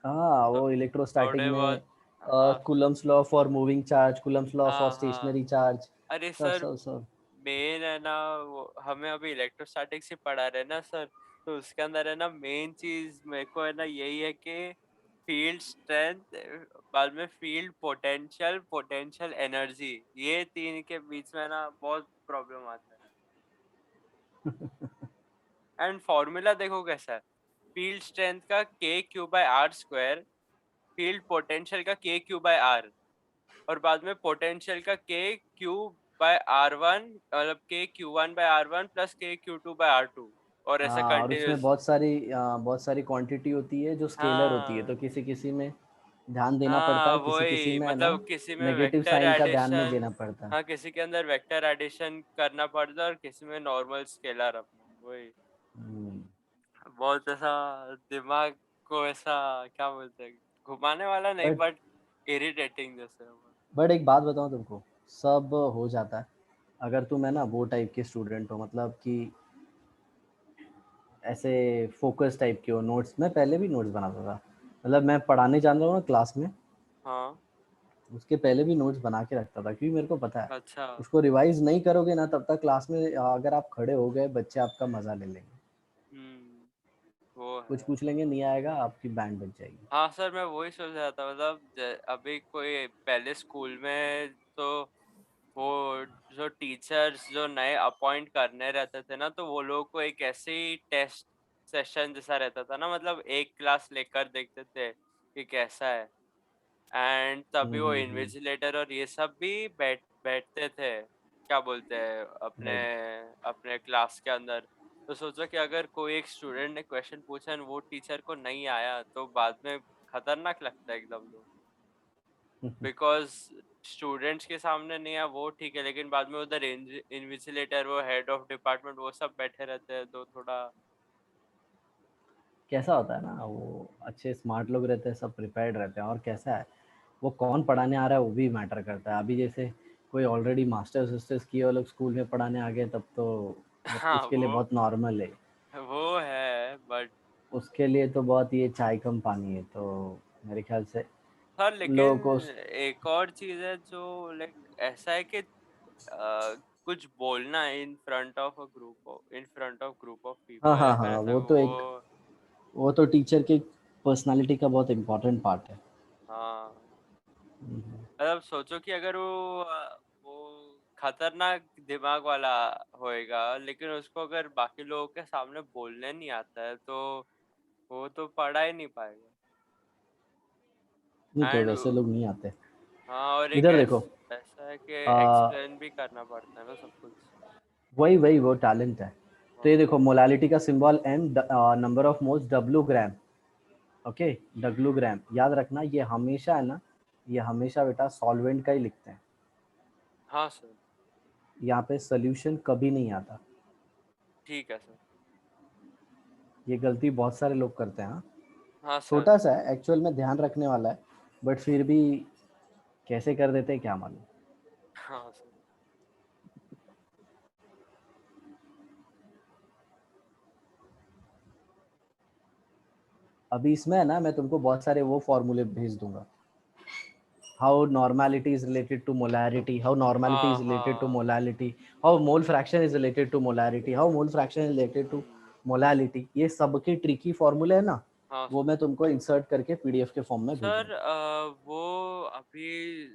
हाँ, तो वो इलेक्ट्रोस्टैटिक थोड़े में बहुत। हाँ Coulomb's law for moving charge, Coulomb's law for हाँ हाँ। स्टेशनरी चार्ज, अरे सब सर, सब सब। मेन है ना, वो हमें अभी इलेक्ट्रोस्टैटिक्स ही पढ़ा रहे हैं ना सर, तो उसके अंदर है ना मेन चीज मेरे को है ना यही है कि फील्ड स्ट्रेंथ, बाद में फील्ड पोटेंशियल, पोटेंशियल एनर्जी, ये तीन के बीच में ना बहुत प्रॉब्लम आता है। एंड फॉर्मूला देखो कैसा है, फील्ड स्ट्रेंथ का k q by r square, field potential का के क्यू बाय आर, और बाद में पोटेंशियल का k q by r one, मतलब k q one by r one plus k q two by r two, और ऐसा हाँ, और उसमें कंटिन्यूस। बहुत सारी क्वांटिटी होती है जो स्केलर होती है, तो हाँ किसी किसी में ध्यान देना पड़ता हाँ है, किसी किसी वही, में है ना मतलब किसी में नेगेटिव वेक्टर साइन का ध्यान नहीं एडिशन, देना पड़ता है। हाँ किसी के अंदर वेक्टर एडिशन करना पड़ता है और किसी में नॉर्मल स्केलर अपना, वही हम्म, बहुत ऐसा दिमाग को ऐसा, क्या बोलते हैं, घुमाने वाला नहीं बट बट इरिटेटिंग जैसे। बट एक बात बताऊं तुमको, सब हो जाता है अगर तुम है ना वो टाइप के स्टूडेंट हो, मतलब कि ऐसे फोकस टाइप के हो। नोट्स, मैं पहले भी नोट्स बनाता था, मतलब मैं पढ़ाने जान रहा हूँ ना क्लास में, हाँ। उसके पहले भी नोट्स बना के रखता था, क्योंकि मेरे को पता है अच्छा। उसको रिवाइज नहीं करोगे ना तब तक क्लास में अगर आप खड़े हो गए, बच्चे आपका मजा ले लेंगे, वो कुछ है। पूछ लेंगे, नहीं आएगा, आपकी बैंड बज जाएगी। हाँ सर, मैं वही सोच रहा था, मतलब अभी कोई पहले स्कूल में तो वो जो टीचर्स जो नए अपॉइंट करने रहते थे ना, तो वो लोग को एक ऐसे ही टेस्ट सेशन जैसा रहता था ना, मतलब एक क्लास लेकर देखते थे कि कैसा है। एंड तभी वो हम्म। इन्विजिलेटर और ये सब भी बैठते थे, क्या बोलते हैं, अपने राइट। अपने क्लास के अंदर। तो सोचो कि अगर कोई एक स्टूडेंट ने क्वेश्चन पूछा और वो टीचर को नहीं आया, तो बाद में खतरनाक लगता है एकदम, तो बिकॉज स्टूडेंट्स के सामने नहीं आया वो ठीक है, लेकिन बाद में उधर इन्विजिलेटर, वो हेड ऑफ डिपार्टमेंट, वो सब बैठे रहते हैं, तो थोड़ा। कैसा होता है ना, वो अच्छे स्मार्ट लोग रहते हैं, सब प्रिपेयर्ड रहते हैं, और कैसा है वो कौन पढ़ाने आ रहा है वो भी मैटर करता है। अभी जैसे कोई ऑलरेडी मास्टर्स वास्टर्स किए वो लोग स्कूल में पढ़ाने आ गए, तब तो हाँ उसके लिए बहुत नॉर्मल है। वो है बट। उसके लिए तो बहुत ये चाय कम पानी है, तो मेरे ख्याल से हाँ लोगों लेकिन को। एक और चीज है जो लाइक ऐसा है कि कुछ बोलना in front of a group, in front of group of हाँ पीपल, हाँ या फिर हाँ, ऐसा वो तो वो। एक, वो तो टीचर की पर्सनालिटी का बहुत इम्पोर्टेंट पार्ट है। हाँ, हम्म। मतलब सोचो कि अगर वो खतरनाक दिमाग वाला होएगा, लेकिन उसको अगर बाकी लोगों के सामने बोलने नहीं आता है, तो वो तो पढ़ा ही नहीं पाएगा। नहीं तो एंड वैसे लोग नहीं आते। हाँ, और एक इधर देखो, ऐसा है कि आ, एक्सप्लेन भी करना पड़ता है ना सब कुछ। वही वही वो टैलेंट है। तो ये हाँ देखो, मोलालिटी का symbol M, number of moles W gram. Okay, W gram याद रखना, ये हमेशा है ना, ये हमेशा बेटा सॉल्वेंट का ही लिखते हैं, हाँ सर। यहाँ पे सोल्यूशन कभी नहीं आता। ठीक है सर। ये गलती बहुत सारे लोग करते हैं, हाँ। हाँ सर। छोटा सा है एक्चुअल में, ध्यान रखने वाला है, बट फिर भी कैसे कर देते हैं क्या मालूम। हाँ सर। अभी इसमें है ना, मैं तुमको बहुत सारे वो फॉर्मूले भेज दूंगा. How normality is related to molarity, how normality is हाँ related to हाँ. molality, how mole fraction is related to molarity, how mole fraction is related to molality. ये सबके ट्रिकी फॉर्मूले है ना, हाँ वो सर. मैं तुमको इंसर्ट करके पीडीएफ के फॉर्म में सर भेजूंगा. वो अभी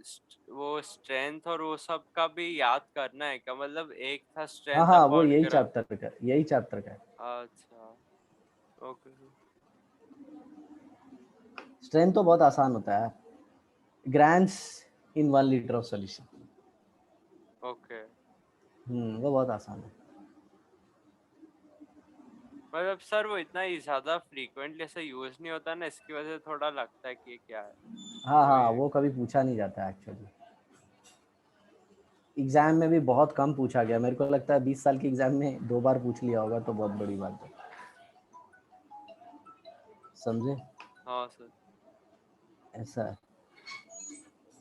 वो स्ट्रेंथ और वो सब का भी याद करना है क्या? मतलब एक था हाँ स्ट्रेंथ हाँ, वो अपॉन यही ग्राफ. चैप्टर का है, यही चैप्टर का है. अच्छा. ओके. स्ट्रेंथ तो बहुत आसान होता है. Grams in 1 litre of solution. Okay. वो बहुत आसान है. मतलब सर वो इतना ही ज्यादा फ्रीक्वेंटली ऐसे यूज नहीं होता ना, इसकी वजह से थोड़ा लगता है कि ये क्या है. हाँ वही हाँ, है. वो कभी पूछा नहीं जाता है एक्चुअली. एग्जाम में भी बहुत कम पूछा गया. मेरे को लगता है 20 साल के एग्जाम में 2 बार पूछ लिया होगा, तो बहुत बड़ी बात है. समझे? हाँ सर. ऐसा है.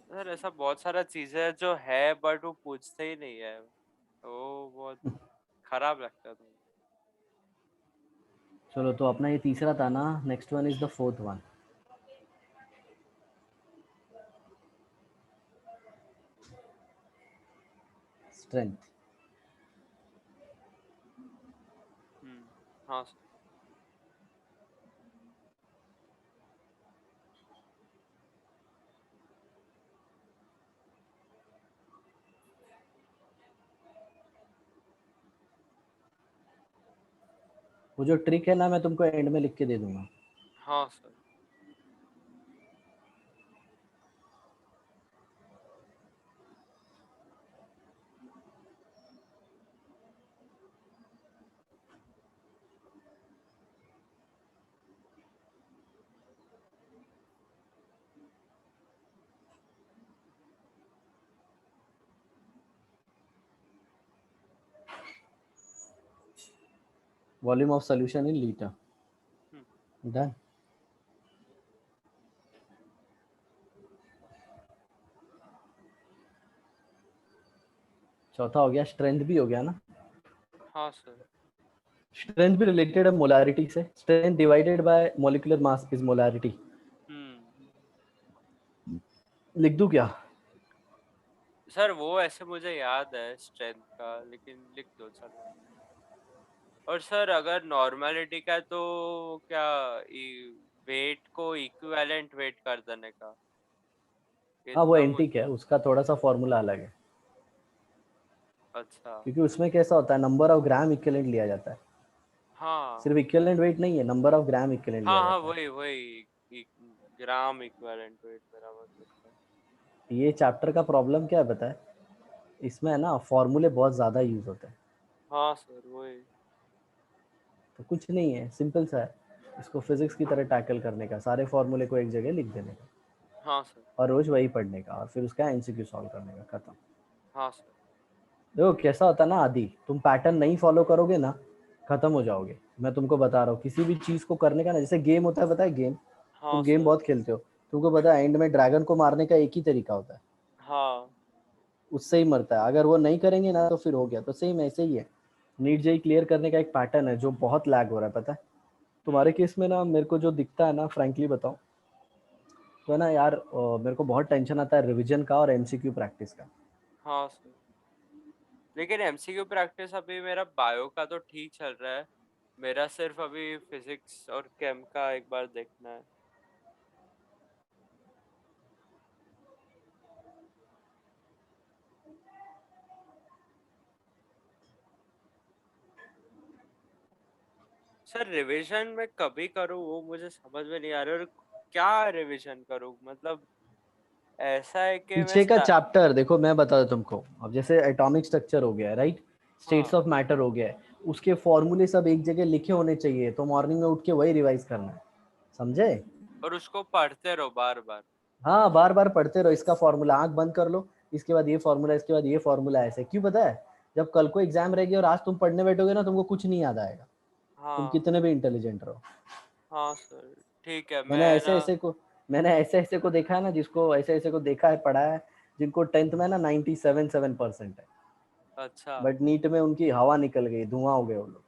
सर ऐसा बहुत सारा चीजें है जो है बट वो पूछते ही नहीं है, वो बहुत खराब लगता था. चलो, तो अपना ये तीसरा था ना. Next one is the fourth one. Strength. हाँ सर. वो जो ट्रिक है ना, मैं तुमको एंड में लिख के दे दूंगा. हाँ sir. Volume of solution in litre. Hmm. Done. चौथा हो गया. स्ट्रेंथ भी हो गया ना. हाँ सर. स्ट्रेंथ भी रिलेटेड है मोलारिटी से. Strength divided by molecular mass is molarity. Hmm. लिख दूं क्या? सर वो ऐसे मुझे याद है स्ट्रेंथ का, लेकिन लिख दो चलो. और सर अगर नॉर्मलिटी का है तो क्या वेट को इक्विवेलेंट वेट कर देने का, हाँ, वो इतना एंटिक मुझे. है, उसका थोड़ा सा फॉर्मूला अलग है. अच्छा. क्योंकि उसमें कैसा होता है, नंबर ऑफ ग्राम इक्विवेलेंट लिया जाता है. हाँ सिर्फ इक्विवेलेंट वेट नहीं है, नंबर ऑफ ग्राम इक्विवेलेंट हाँ लिया हाँ, जाता है. वही वही ग्राम इक्विवेलेंट वेट मेरा मतलब था. ये चैप्टर का प्रॉब्लम क्या है पता है? इसमें है ना, फॉर्मूले बहुत ज़्यादा यूज होते हैं. हाँ सर वही. तो कुछ नहीं है, सिंपल सा है. इसको फिजिक्स की तरह टैकल करने का, सारे फॉर्मूले को एक जगह लिख देने का, हाँ सर. और रोज वही पढ़ने का, और फिर उसका एमसीक्यू सॉल्व करने का, खत्म. हाँ सर. देखो कैसा होता है ना आदि, तुम पैटर्न नहीं फॉलो करोगे ना, खत्म हो जाओगे. मैं तुमको बता रहा हूँ, किसी भी चीज को करने का ना, जैसे गेम होता है, पता है गेम? हाँ तुम गेम सर. बहुत खेलते हो, तुमको पता है एंड में ड्रैगन को मारने का एक ही तरीका होता है. हाँ. उससे ही मरता है. अगर वो नहीं करेंगे ना, तो फिर हो गया. तो सेम ऐसे ही है. नीट जेई क्लियर करने का एक पैटर्न है जो बहुत लैग हो रहा है, पता है? तुम्हारे हम्म. केस में ना, मेरे को जो दिखता है ना, फ्रैंकली बताऊं तो है ना यार, मेरे को बहुत टेंशन आता है रिवीजन का और एमसीक्यू प्रैक्टिस का. हाँ सर. लेकिन एमसीक्यू प्रैक्टिस अभी मेरा बायो का तो ठीक चल रहा है, मेरा सिर्फ अभी फिजिक्स और केम का एक बार देखना है. सर रिवीजन में कभी करूँ वो मुझे समझ में नहीं आ रहा, और क्या रिवीजन करूँ मतलब. ऐसा है कि मैं पीछे का चैप्टर देखो, मैं बता दूं तुमको. अब जैसे एटॉमिक स्ट्रक्चर हो गया, राइट? स्टेट्स हाँ. ऑफ मैटर हो गया, उसके फॉर्मूले सब एक जगह लिखे होने चाहिए, तो मॉर्निंग में उठ के वही रिवाइज करना है. समझे? और उसको पढ़ते रहो बार बार. हाँ, बार बार पढ़ते रहो. इसका फॉर्मूला आंख बंद कर लो, इसके बाद ये फॉर्मूला, इसके बाद ये फॉर्मूला. ऐसे क्यों पता है? जब कल को एग्जाम रहेगी और आज तुम पढ़ने बैठोगे ना, तुमको कुछ नहीं याद आएगा, तुम हाँ. कितने भी इंटेलिजेंट रहो. हाँ सर. ठीक है मैंने मैं ऐसे ना. ऐसे को मैंने ऐसे ऐसे को देखा है ना, जिसको ऐसे ऐसे को देखा है, पढ़ा है, जिनको 10th में ना 97% है, अच्छा. बट नीट में उनकी हवा निकल गई, धुआं हो गए वो लोग.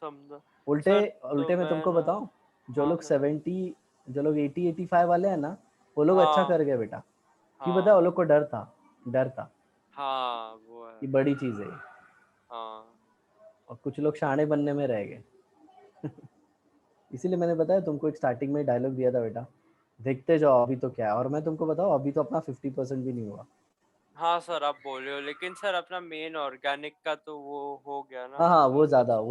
समझा. उल्टे सर तो उल्टे मैं मैं तुमको ना. बताऊं, जो हाँ लोग सर। 70 जो लोग 80-85 वाले हैं ना, वो लोग अच्छा हाँ कर गए बेटा। क्यों पता है? वो हाँ लोग को डर था हाँ, वो कि है। बड़ी चीज़ है ये। हाँ और कुछ लोग शाणे बनने में रह गए। इसीलिए मैंने बताया तुमको एक स्टार्टिंग में डायलॉग दिया था बेटा, देखते जाओ अभी तो क्या है। और मैं तुमको बताऊँ, अभी तो अपना 50% भी नहीं हुआ। हाँ सर, आप बोले हो, लेकिन सर अपना मेन ऑर्गेनिक का तो वो हो गया ना, हाँ हाँ, तो कुछ। वो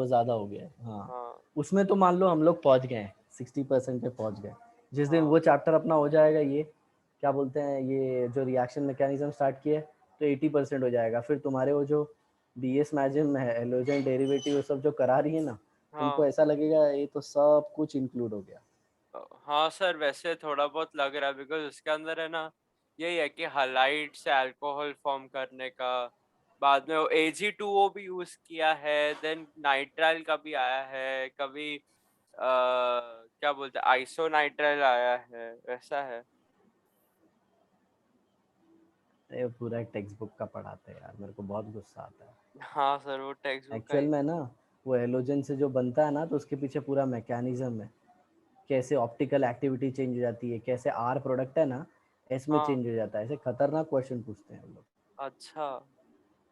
ज़्यादा हो गया है। हाँ, हाँ उसमें तो मान लो हम लोग पहुँच गए हैं, 60% पे पहुँच गए। जिस दिन वो हाँ चैप्टर अपना हो जाएगा, ये क्या बोलते हैं, ये जो रिएक्शन मैकेनिज्म स्टार्ट किया है, तो 80% हो जाएगा। फिर तुम्हारे वो जो बी एस मैजिम है, एलोजन डेरिवेटिव, वो सब जो करा रही है ना, तुमको हाँ। ऐसा लगेगा ये तो सब कुछ इंक्लूड हो गया। हाँ सर, वैसे थोड़ा बहुत लग रहा है, बिकॉज उसके अंदर है ना, यही है कि हलाइड से अल्कोहल फॉर्म करने का, बाद में वो AG2O भी यूज किया है, देन नाइट्राइल का भी आया है, कभी क्या बोलते हैं, आइसोनाइट्राइल आया है, वैसा है। ये पूरा एक टेक्स्ट बुक का पढ़ाते हैं यार, मेरे को बहुत गुस्सा आता है। हाँ सर, वो टेक्स्ट बुक का एक्चुअल ही। में ना, वो एलोजन से जो बनता है ना, तो उसके पीछे पूरा मैकेनिज्म है। कैसे ऑप्टिकल एक्टिविटी चेंज हो जाती है, कैसे आर प्रोडक्ट है ना, एस में हाँ। चेंज हो जाता है। ऐसे खतरनाक क्वेश्चन पूछते हैं वो लोग। अच्छा।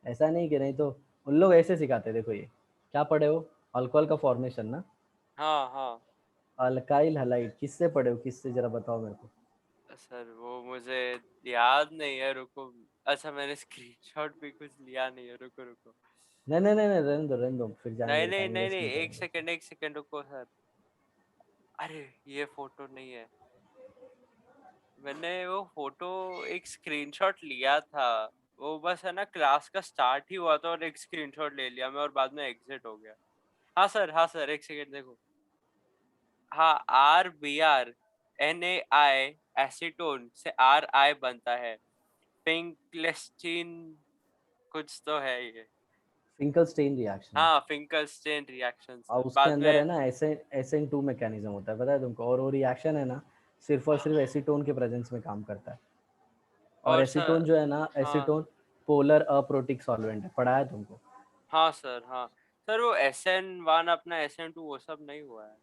ऐसा नहीं कि नहीं तो उन लोग ऐसे सिखाते हैं। देखो ये क्या पढ़े हो, अल्कोहल का फॉर्मेशन ना, हाँ हाँ। अल्काइल हलाइड, किससे पढ़े हो, किससे जरा बताओ मेरे को। सर वो मुझे याद नहीं है, रुको। अच्छा, मैंने स्क्रीनशॉट भी कुछ लिया नहीं है, रुको रुको। नहीं नहीं नहीं नहीं, रहने दो, फिर नहीं जाएंगे, नहीं टाइम नहीं वेस्ट नहीं, नहीं एक करेंगे। सेकंड एक सेकंड, रुको सर। अरे, ये फोटो नहीं है। मैंने वो फोटो एक स्क्रीनशॉट लिया था। वो बस है ना, क्लास का स्टार्ट ही हुआ था और एक स्क्रीनशॉट ले लिया मैं, और बाद में एग्जिट हो गया। हाँ सर, हाँ सर, एक सेकंड देखो। हाँ, RBr NaI एसीटोन से RI बनता है। फिंकलेस्टीन कुछ तो है ये। फिंकल स्टेन रिएक्शन है। हाँ, फिंकलस्टीन रिएक्शन और सर, उसके बाद अंदर है में। ना SN2 मैकेनिज्म होता है, पता है तुमको। और वो रिएक्शन है ना, सिर्फ और सिर्फ एसीटोन के प्रेजेंस में काम करता है। और और एसीटोन सर। जो है ना, हाँ एसीटोन पोलर अप्रोटिक सॉल्वेंट है, पढ़ा है तुमको। हाँ सर। हाँ सर, वो SN1 अपना SN2 वो सब नहीं हुआ है।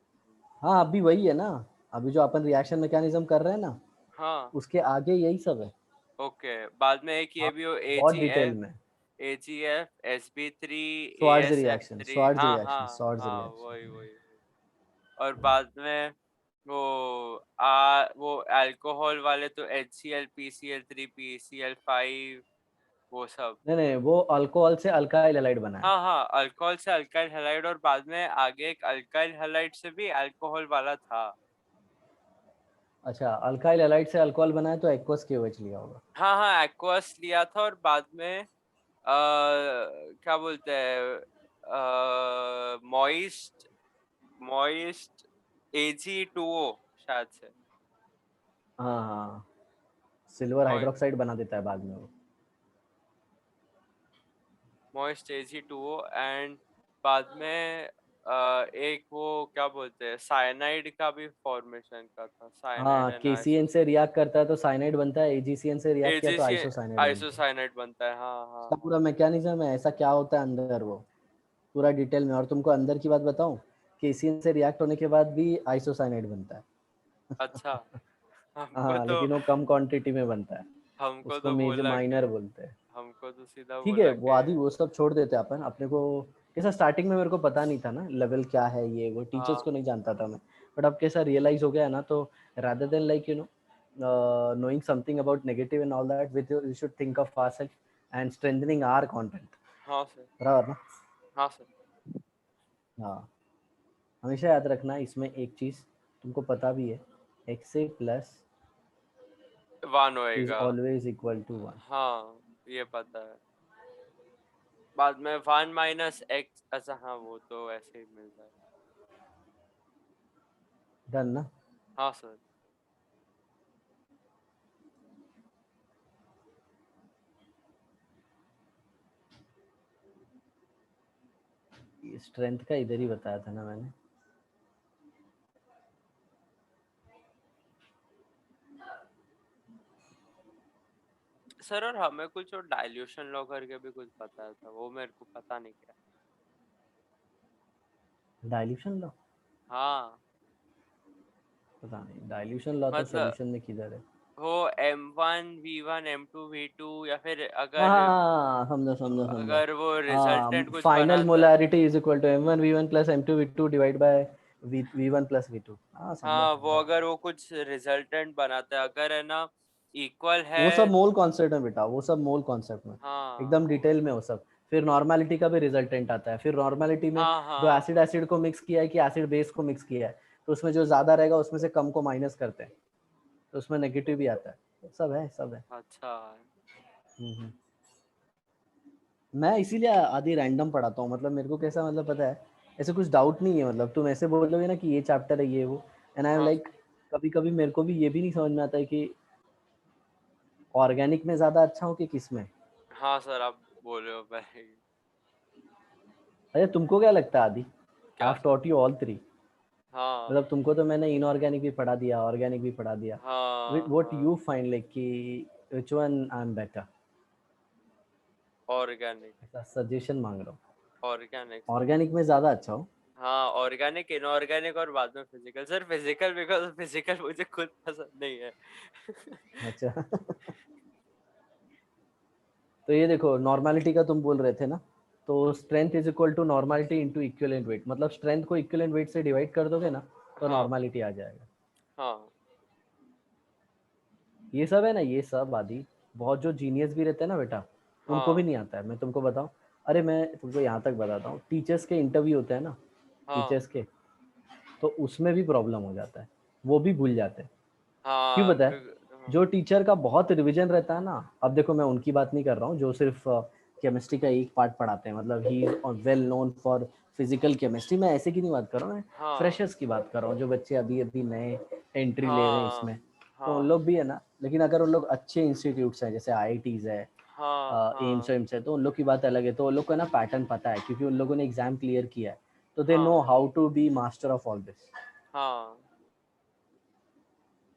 हाँ, अभी वही है ना, अभी जो अपन रिएक्शन मैकेनिज्म कर रहे हैं ना, हाँ। उसके आगे यही सब है। ओके, बाद में एक ये हाँ, भी हो, बहुत डिटेल AGF में। AGF SB3 Swarts reaction, ASF3। Swarts हाँ रिएक्शन, हाँ स्वार्ट्ज हाँ, वही रिएक्शन। वही वही। और बाद में वो वो अल्कोहल वाले तो HCl PCl3 PCl5, वो सब। नहीं नहीं, वो अल्कोहल से अल्काइल हैलाइड बना है। हाँ हाँ, अल्कोहल से अल्काइल हैलाइड, और बाद में आगे एक अल्काइल हैलाइड से भी अल्कोहल वाला था। अच्छा, अल्काइल हैलाइड से अल्कोहल बना है, तो एक्वस KOH लिया होगा। हाँ हाँ, एक्वस लिया था, और बाद में क्या बोलते हैं, मॉइस्ट मॉइस्ट AG2O शायद से। हाँ हाँ, सिल्वर हाइड्रोक्साइड बना देता है बाद में वो। मॉइस्ट AG2O, एंड बाद में एक वो क्या बोलते हैं, साइनाइड का भी फॉर्मेशन का था, साइनाइड हाँ, एंड KCN से रिएक्ट करता है तो साइनाइड बनता है, AgCN से रिएक्ट किया तो AGC आइसोसाइनाइड बनता है। आइसोसाइनाइड बनता है। हाँ हाँ इसका पूरा हाँ। मैकेनिज्म है, ऐसा क्या होता है अंदर वो, पूरा डिटेल में। और तुमको अंदर की बात बताऊं, KCN से रिएक्ट होने के बाद भी आइसोसाइनाइड बनता है। अच्छा, हमको हाँ, तो लेकिन वो कम क्वांटिटी में बनता है। हमको उसको तो मेजर बोला माइनर के बोलते हैं। हमको तो सीधा ठीक है, बोला वो के। आदि वो सब छोड़ देते हैं अपन। अपने को कैसा, स्टार्टिंग में मेरे को पता नहीं था ना लेवल क्या है, ये वो टीचर्स हाँ को नहीं जानता था मैं। बट अब कैसा रियलाइज हो गया है ना, तो rather than like knowing something about negative and all that, we should think of ourselves and strengthening our content, हाँ सर। बराबर ना। हाँ सर। हाँ, हमेशा याद रखना इसमें एक चीज़, तुमको पता भी है, XA प्लस 1 इज होएगा। Always equal to 1। हाँ, ये पता है। बाद में 1 - x, अच्छा हाँ, वो तो ऐसे ही मिलता है। डन ना। हाँ सर। स्ट्रेंथ का इधर ही बताया था ना मैंने। सर, और हमें कुछ और डाइल्यूशन लॉ करके भी कुछ पता था, वो मेरे को पता नहीं क्या। डाइल्यूशन लो। हाँ पता नहीं डाइल्यूशन लॉ तो मतलब सॉल्यूशन में किधर है। वो M1 V1 M2 V2, या फिर अगर हाँ समझा समझा समझा। अगर वो हाँ रिजल्टेंट कुछ फाइनल बनाता है। Molarity is equal to M1 V1 plus M2 V2 divide by V1 plus V2। हाँ समझा हाँ, वो समझा। अगर वो कुछ रिजल्टेंट बनाता है, अगर है ना इक्वल वो सब है। मोल कॉन्सेप्ट में बेटा, वो सब मोल कॉन्सेप्ट में हाँ एकदम डिटेल में वो सब। फिर नॉर्मेलिटी का भी रिजल्टेंट आता है, फिर नॉर्मेलिटी में हाँ जो हाँ। एसिड एसिड को मिक्स किया है कि एसिड बेस को मिक्स किया है, तो उसमें जो ज्यादा रहेगा उसमें से कम को माइनस करते हैं, तो उसमें नेगेटिव भी आता है। सब है सब है। अच्छा। हम्म। मैं इसीलिए आधी रैंडम पढ़ाता हूँ, मतलब मेरे को कैसा मतलब पता है, ऐसे कुछ डाउट नहीं है, मतलब तुम ऐसे बोलोगे ना कि ये चैप्टर है ये वो, एंड आई एम हाँ लाइक कभी कभी मेरे को भी ये भी नहीं समझ में आता है कि ऑर्गेनिक में ज़्यादा अच्छा हूँ कि किस में। हाँ सर, आप बोल रहे हो भाई। अरे तुमको क्या लगता है आदि, आई क्या have sir? Taught you all three. हाँ मतलब तुमको तो मैंने इनऑर्गेनिक भी पढ़ा दिया, ऑर्गेनिक भी पढ़ा दिया। हाँ व्हाट हाँ। यू फाइंड लाइक कि which one I am better, organic. ऐसा सजेशन मांग रहा हूँ। Organic sir. ऑर्गेनिक में ज़्यादा अच्छा हो। हाँ, ऑर्गेनिक, इनऑर्गेनिक और बाद में physical. Sir physical, because physical मुझे खुद पसंद नहीं है। अच्छा तो ये देखो नॉर्मेलिटी का तुम बोल रहे थे ना, तो strength is equal to normality into equivalent weight, मतलब स्ट्रेंथ को इक्विवेलेंट वेट से डिवाइड कर दोगे ना तो हाँ नॉर्मेलिटी आ जाएगा। हाँ ये सब है ना, ये सब आदि बहुत जो जीनियस भी रहते हैं ना बेटा, उनको भी हाँ नहीं आता है। मैं तुमको बताऊं, अरे मैं तुमको यहाँ तक बताता हूँ, टीचर्स के इंटरव्यू होते हैं ना, हाँ टीचर्स के, तो उसमें भी प्रॉब्लम हो जाता है, वो भी भूल जाते हैं। क्यों हाँ। पता है, जो टीचर का बहुत रिवीजन रहता है ना, अब देखो मैं उनकी बात नहीं कर रहा हूँ जो सिर्फ केमिस्ट्री का एक पार्ट पढ़ाते हैं, मतलब ही well known for physical chemistry, मैं ऐसे की नहीं बात कर रहा हूँ, मैं हाँ फ्रेशर्स की बात कर रहा हूँ, जो बच्चे अभी अभी नए एंट्री ले रहे हैं हाँ इसमें। तो उन हाँ लोग भी है ना, लेकिन अगर उन लोग अच्छे इंस्टीट्यूट्स हैं जैसे IITs है, हाँ एम्स हाँ वेम्स है, तो उन लोग की बात अलग है, तो उन लोग को ना पैटर्न पता है क्योंकि उन लोगों ने एग्जाम क्लियर किया है, तो दे नो हाँ how to be master of all this. हाँ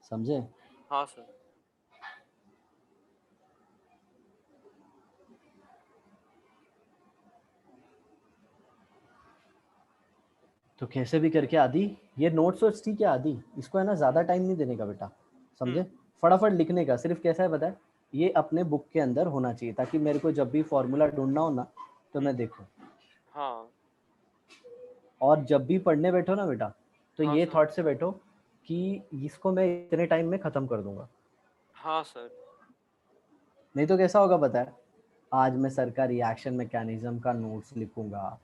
समझे। हाँ सर। तो कैसे भी करके आदि, ये नोट्स वोट्स ठीक है आदि, इसको है ना ज़्यादा टाइम नहीं देने का बेटा, समझे। फटाफट लिखने का, सिर्फ कैसा है पता है, ये अपने बुक के अंदर होना चाहिए ताकि मेरे को जब भी फॉर्मूला ढूंढना हो ना तो मैं देखूँ। हाँ और जब भी पढ़ने बैठो ना बेटा, तो हाँ ये सर। थॉट से बैठो कि इसको मैं इतने टाइम में ख़त्म कर दूंगा। हाँ सर। नहीं तो कैसा होगा पता है, आज मैं सर का रिएक्शन मैकेनिज्म का नोट्स लिखूंगा,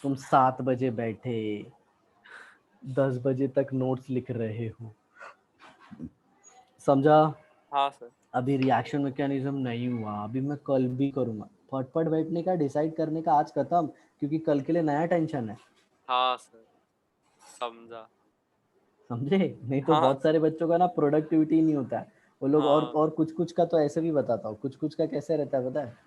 तुम 7 बजे बैठे 10 बजे तक नोट्स लिख रहे हो, समझा। हाँ सर। अभी रिएक्शन मैकेनिज्म नहीं हुआ, अभी मैं कल भी करूंगा, फटफट बैठने का डिसाइड करने का आज खत्म, क्योंकि कल के लिए नया टेंशन है। हाँ सर, समझा। समझे। नहीं तो हाँ बहुत सारे बच्चों का ना प्रोडक्टिविटी नहीं होता है, वो लोग हाँ। और कुछ कुछ का तो ऐसे भी बताता हूँ, कुछ कुछ का कैसे रहता है पता है,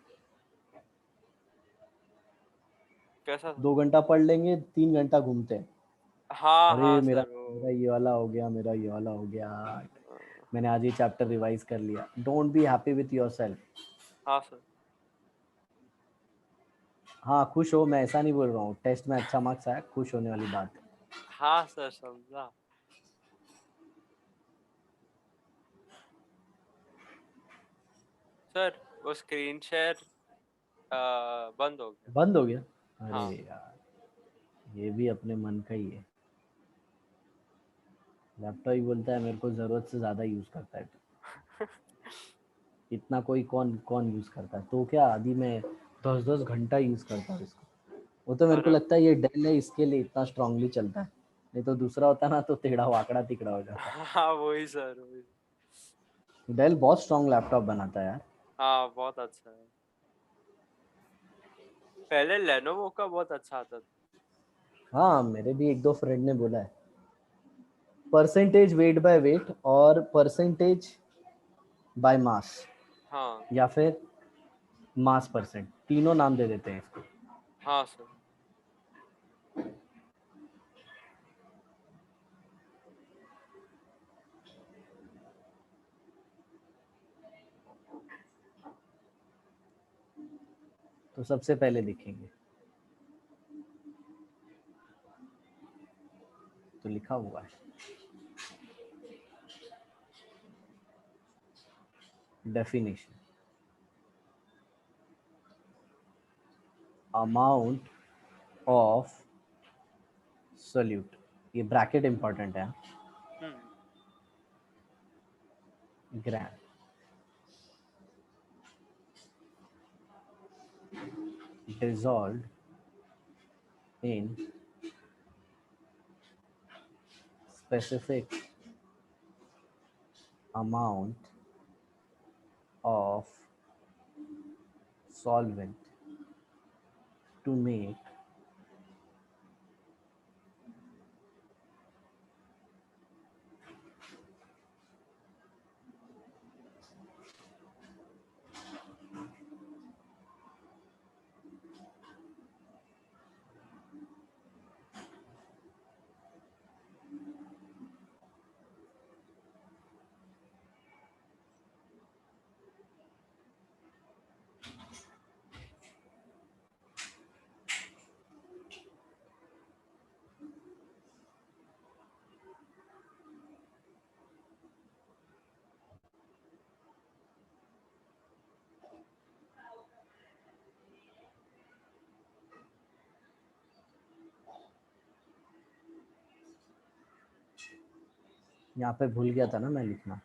कैसा सर? 2 घंटा पढ़ लेंगे 3 घंटा घूमते हैं। हाँ हाँ अरे मेरा सर, मेरा वो। ये वाला हो गया, मेरा ये वाला हो गया, मैंने आज ये चैप्टर रिवाइज कर लिया। Don't be happy with your self. हाँ सर। हाँ खुश हो, मैं ऐसा नहीं बोल रहा हूँ, टेस्ट में अच्छा मार्क्स आया, खुश होने वाली बात है। हाँ सर, समझा। सर, वो स्क्रीन शेयर बंद हो गया। बंद हो गया। अरे हाँ। यार, ये भी अपने मन का ही है। लैपटॉप ही बोलता है मेरे को ज़रूरत से ज़्यादा यूज़ करता है तो। इतना कोई कौन कौन यूज़ करता है, तो क्या आदि में 10-10 घंटा यूज़ करता है इसको। वो तो मेरे को अरे लगता है ये डेल है इसके लिए इतना स्ट्रांगली चलता है, नहीं तो दूसरा होता ना तो टेढ़ा वाकड़ा तिकड़ा हो जाता। हाँ, वही सर, वही। डेल बहुत स्ट्रांग लैपटॉप बनाता है यार। हाँ, बहुत अच्छा है। पहले लेनोवो का बहुत अच्छा आता था। हाँ मेरे भी एक दो फ्रेंड ने बोला है, परसेंटेज वेट बाय वेट और परसेंटेज बाय मास, हाँ या फिर मास परसेंट, तीनों नाम दे देते हैं इसको। हाँ सर। तो सबसे पहले देखेंगे, तो लिखा हुआ है। डेफिनेशन, अमाउंट ऑफ सोल्यूट, ये ब्रैकेट इंपॉर्टेंट है, ग्राम dissolved in specific amount of solvent to make यहाँ पे भूल गया था ना मैं लिखना।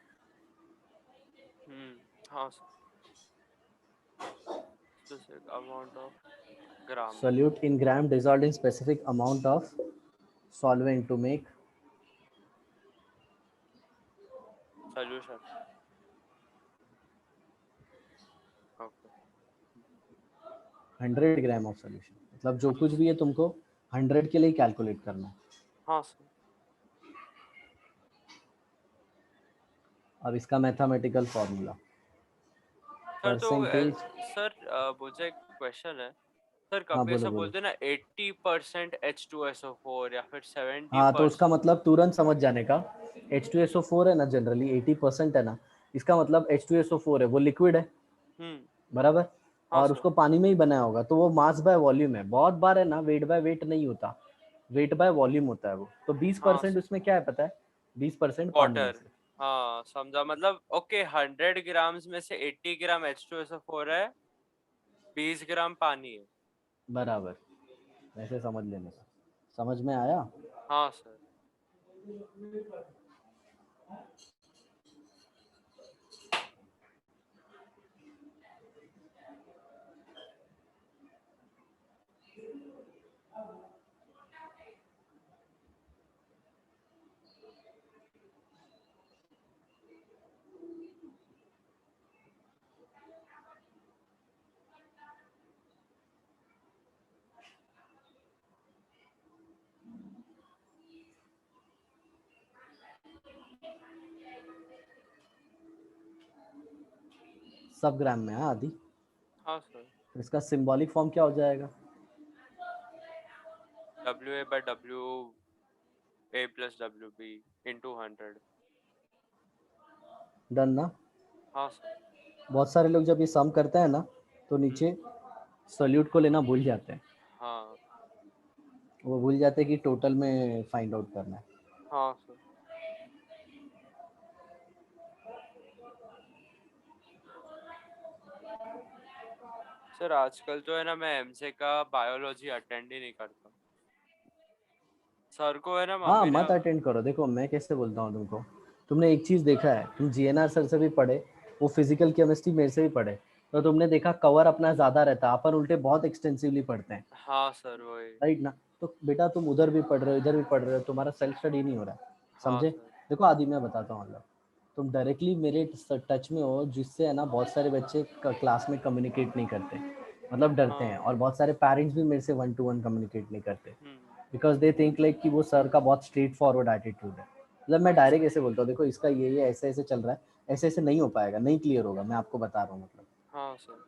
हाँ sir, specific amount of gram Solute in gram dissolved in specific amount of solvent to make solution. Okay. 100 gram of solution, मतलब जो कुछ भी है तुमको 100 के लिए कैलकुलेट करना है। हाँ सर। अब इसका मैथमेटिकल फॉर्मूला सर तो परसेंटेज। सर मुझे एक क्वेश्चन है सर, हाँ कभी बोलो ऐसा बोलो। बोलते हैं ना 80% H2SO4 या फिर हाँ तो उसका 70%। मतलब तुरंत समझ जाने का, H2SO4 है ना, जनरली 80% है ना, इसका मतलब H2SO4 है, वो लिक्विड है बराबर, हाँ और सर। उसको पानी में ही बनाया होगा, तो वो मास बाय वॉल्यूम है। बहुत बार है ना वेट बाय वेट नहीं होता, वेट बाय वॉल्यूम होता है वो। तो 20% उसमें क्या है पता है, 20% पानी है वाटर। सिर्फ। हाँ समझा, मतलब ओके 100 ग्राम्स में से 80 ग्राम H2SO4 है, 20 ग्राम पानी है। बराबर, ऐसे समझ लेने का। समझ में आया? हाँ सर। सब ग्राम में है आदि। हाँ सर। तो इसका सिंबॉलिक फॉर्म क्या हो जाएगा? WA/WA plus WB into 100। Done ना? हाँ सर। बहुत सारे लोग जब ये सम करते हैं ना तो नीचे सोल्यूट को लेना भूल जाते हैं, हाँ। वो भूल जाते हैं कि टोटल में फाइंड आउट करना है। हाँ सर। सर आजकल तो है ना, मैं एमसे का बायोलॉजी अटेंड ही नहीं करता। सर को है ना हाँ मम्मी ने। मत अटेंड करो। देखो मैं कैसे बोलता हूँ तुमको, तुमने एक चीज़ देखा है, तुम जीएनआर सर से भी पढ़े, वो फिजिकल केमिस्ट्री मेरे से भी पढ़े, तो तुमने देखा कवर अपना ज़्यादा रहता है, अपन उल्टे बहुत एक्सटेंसिवली पढ़ते हैं, हाँ सर वही। राइट ना? तो बेटा तुम उधर भी पढ़ रहे हो इधर भी पढ़ रहे हो, तुम्हारा सेल्फ स्टडी नहीं हो रहा है, हाँ समझे? सर। देखो आदि मैं बताता हूँ, मतलब तुम डायरेक्टली मेरे टच में हो, जिससे है ना बहुत सारे बच्चे क्लास में कम्युनिकेट नहीं करते, मतलब डरते हैं, हाँ। और बहुत सारे पेरेंट्स भी मेरे से 1-to-1 कम्युनिकेट नहीं करते, हम्म। बिकॉज दे थिंक लाइक कि वो सर का बहुत स्ट्रेट फॉरवर्ड एटीट्यूड है। मतलब मैं डायरेक्ट ऐसे बोलता हूँ, देखो इसका ये ऐसे ऐसे चल रहा है, ऐसे ऐसे नहीं हो पाएगा, नहीं क्लियर होगा, मैं आपको बता रहा हूँ, मतलब हाँ सर।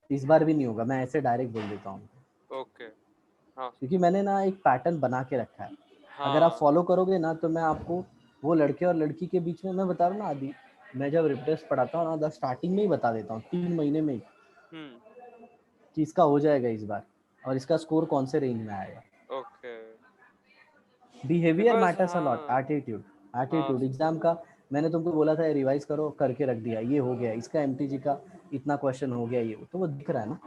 इस बार भी नहीं होगा, मैं ऐसे डायरेक्ट बोल देता हूँ, ओके। हाँ सर। क्योंकि मैंने ना एक पैटर्न बना के रखा है। अगर आप हाँ। फॉलो करोगे ना तो मैं आपको वो लड़के और लड़की के बीच में, मैं बता रहा हूँ ना आदि, मैं जब रिप्टेस्ट पढ़ाता हूँ ना, स्टार्टिंग में ही बता देता हूँ 3 महीने में ही, हम्म। कि इसका हो जाएगा इस बार, और इसका स्कोर कौन से रेंज में आएगा। Okay. Behaviour because matters a lot, हाँ एटीट्यूड। हाँ एटीट्यूड एग्जाम का मैंने तुमको बोला था रिवाइज करो, करके रख दिया, ये हो गया, इसका एमटीजी का इतना क्वेश्चन हो गया, ये तो वो दिख रहा है ना,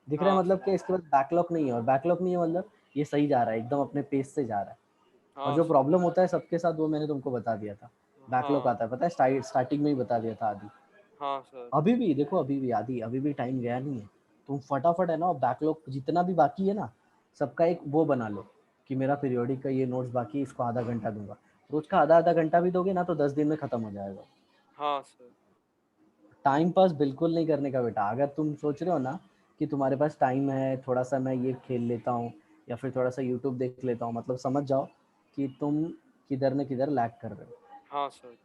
दिख रहा है हाँ मतलब कि सर इसके बाद बैकलॉग नहीं है, और बैकलॉग नहीं है मतलब ये सही जा रहा है, एकदम अपने पेस से जा रहा है। और हाँ जो सर प्रॉब्लम होता है सबके साथ वो मैंने तुमको बता दिया था, बैकलॉग हाँ आता है, पता है स्टार्टिंग में ही बता दिया था आदि। हाँ सर अभी भी देखो, अभी भी आदि, अभी भी टाइम गया नहीं है, तुम फटाफट है ना बैकलॉग जितना भी बाकी है ना सबका एक वो बना लो कि मेरा पीरियोडिक का ये नोट्स बाकी है, इसको आधा घंटा दूंगा, रोज का आधा आधा घंटा भी दोगे ना तो 10 दिन में खत्म हो जाएगा। हाँ सर टाइम पास बिल्कुल नहीं करने का बेटा। अगर तुम सोच रहे हो ना कि तुम्हारे पास टाइम है, थोड़ा सा मैं ये खेल लेता हूँ या फिर थोड़ा सा यूट्यूब देख लेता हूँ, मतलब समझ जाओ कि तुम किधर न किधर लैग कर रहे हो। हाँ सर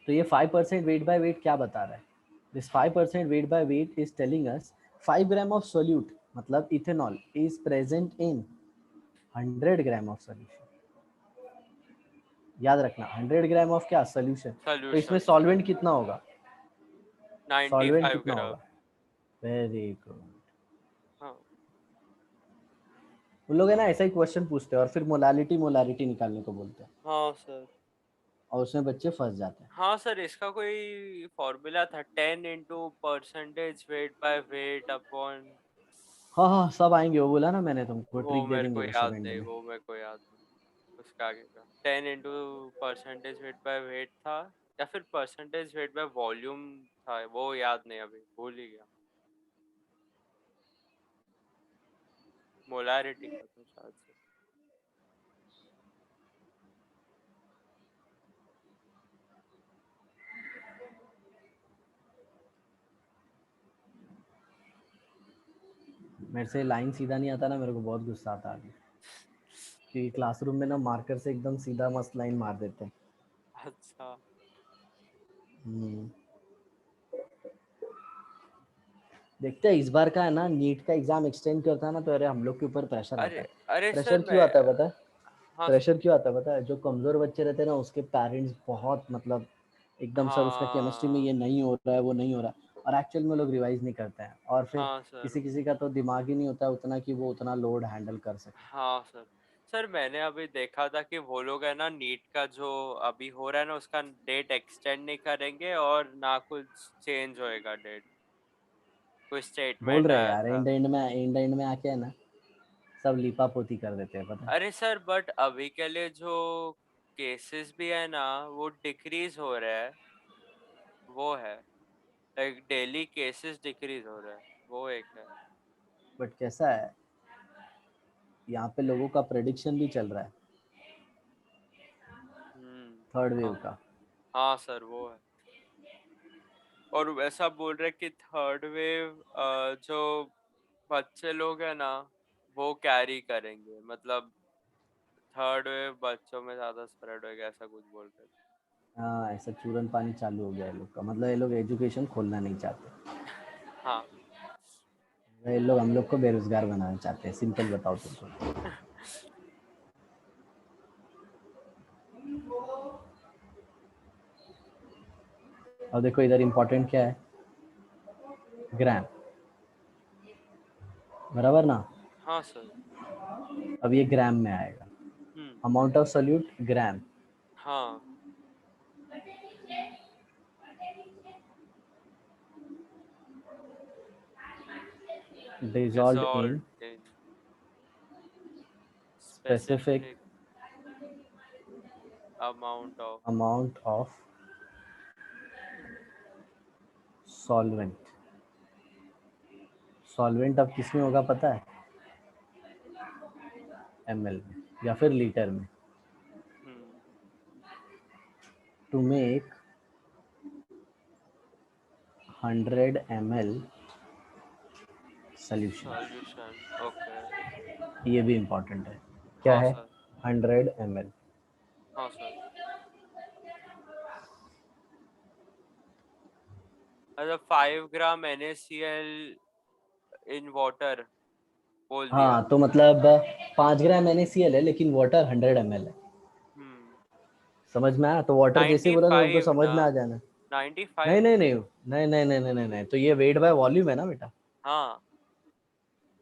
तो ये 5% वेट बाय वेट क्या बता रहा है? This 5% weight by weight is telling us 5 gram of solute मतलब ethanol is present in 100 gram of solution. याद रखना 100 ग्राम ऑफ क्या, सोल्यूशन। तो इसमें सोल्यूशन सॉल्वेंट कितना होगा? सॉल्वेंट 95 कितना ग्राम होगा? Very good. हाँ उन लोग है ना ऐसा ही क्वेश्चन पूछते हैं और फिर मोलालिटी मोलारिटी निकालने को बोलते हैं, हाँ सर और उसमें बच्चे फंस जाते हैं। हाँ सर इसका कोई फॉर्मूला था 10 into percentage wait by weight upon हाँ हाँ सब आएंगे, वो बोला ना मैंने तुमको, वो ट्रिक दे मेरे देंगे को वो सब याद एंड नहीं में। वो मेरे को याद नहीं उसका आगे का 10 into percentage wait by wait था या फिर परसेंटेज वेट बाय वॉल्यूम था वो याद नहीं अभी भूल ही गया मोलारिटी का था शायद से मेरे से लाइन सीधा नहीं आता ना, मेरे को बहुत गुस्सा आता है कि क्लासरूम में ना मार्कर से एकदम सीधा मस्त लाइन मार देते हैं। अच्छा हम्म। देखते हैं इस बार का है ना नीट का एग्जाम एक्सटेंड करता है ना तो अरे हम लोग के ऊपर प्रेशर आता अरे है। अरे सर प्रेशर मैं क्यों आता है पता है? हाँ सर प्रेशर क्यों आता है पता है? जो कमजोर बच्चे रहते हैं ना उसके पेरेंट्स बहुत मतलब एकदम सर उसका केमिस्ट्री में हाँ ये नहीं हो रहा है, वो नहीं हो रहा है, और एक्चुअल में लोग रिवाइज नहीं करते हैं, और फिर हाँ सर किसी किसी का तो दिमाग ही नहीं होता उतना कि वो उतना लोड हैंडल कर सके। हाँ सर सर मैंने अभी देखा था कि वो लोग है ना नीट का जो अभी हो रहा है ना उसका डेट एक्सटेंड नहीं करेंगे और ना कुछ चेंज होएगा डेट कोई बोल स्टेटमेंट रहे हैं आया यार, था एंड एंड में आके है ना सब लिपा पोती कर देते हैं, पता है? अरे सर बट अभी के लिए जो केसेस भी है ना वो डिक्रीज हो रहा है वो है लाइक डेली केसेस डिक्रीज हो रहा है वो एक है बट कैसा है, यहाँ पे लोगों का प्रेडिक्शन भी चल रहा है थर्ड वेव हाँ का। हाँ सर वो है और वैसा बोल रहे कि थर्ड वेव जो बच्चे लोग हैं ना वो कैरी करेंगे मतलब थर्ड वेव बच्चों में ज्यादा स्प्रेड होगा ऐसा कुछ बोल रहे थे हाँ ऐसा चूरन पानी चालू हो गया है लोग का, मतलब ये लोग एजुकेशन खोलना नहीं चाहते, हाँ ये लोग हम लोग को बेरोजगार बनाना चाहते हैं, सिंपल बताओ तुमको। और देखो इधर इम्पोर्टेंट क्या है, ग्राम, बराबर ना? हाँ सर अब ये ग्राम में आएगा, हम्म अमाउंट ऑफ सोल्यूट ग्राम, हाँ dissolved in dissolved in specific specific amount of amount of solvent। Solvent अब किस में होगा पता है? ml में या फिर लीटर में। Hmm to make 100 ml solution, solution okay ये भी इम्पोर्टेंट है। क्या हाँ है? Sir 100 ml। हाँ सर मतलब 5 ग्राम NaCl इन वाटर बोल दिया हाँ तो मतलब 5 ग्राम NaCl है लेकिन वाटर 100 ml है, हम्म समझ में आया? तो वाटर जैसे ही बोला तो तुमको 95 समझ ना में आ जाना। नहीं 95 नहीं नहीं नहीं नहीं नहीं नहीं नहीं नहीं, तो ये वेट बाय वॉल्यूम है ना बेटा। हाँ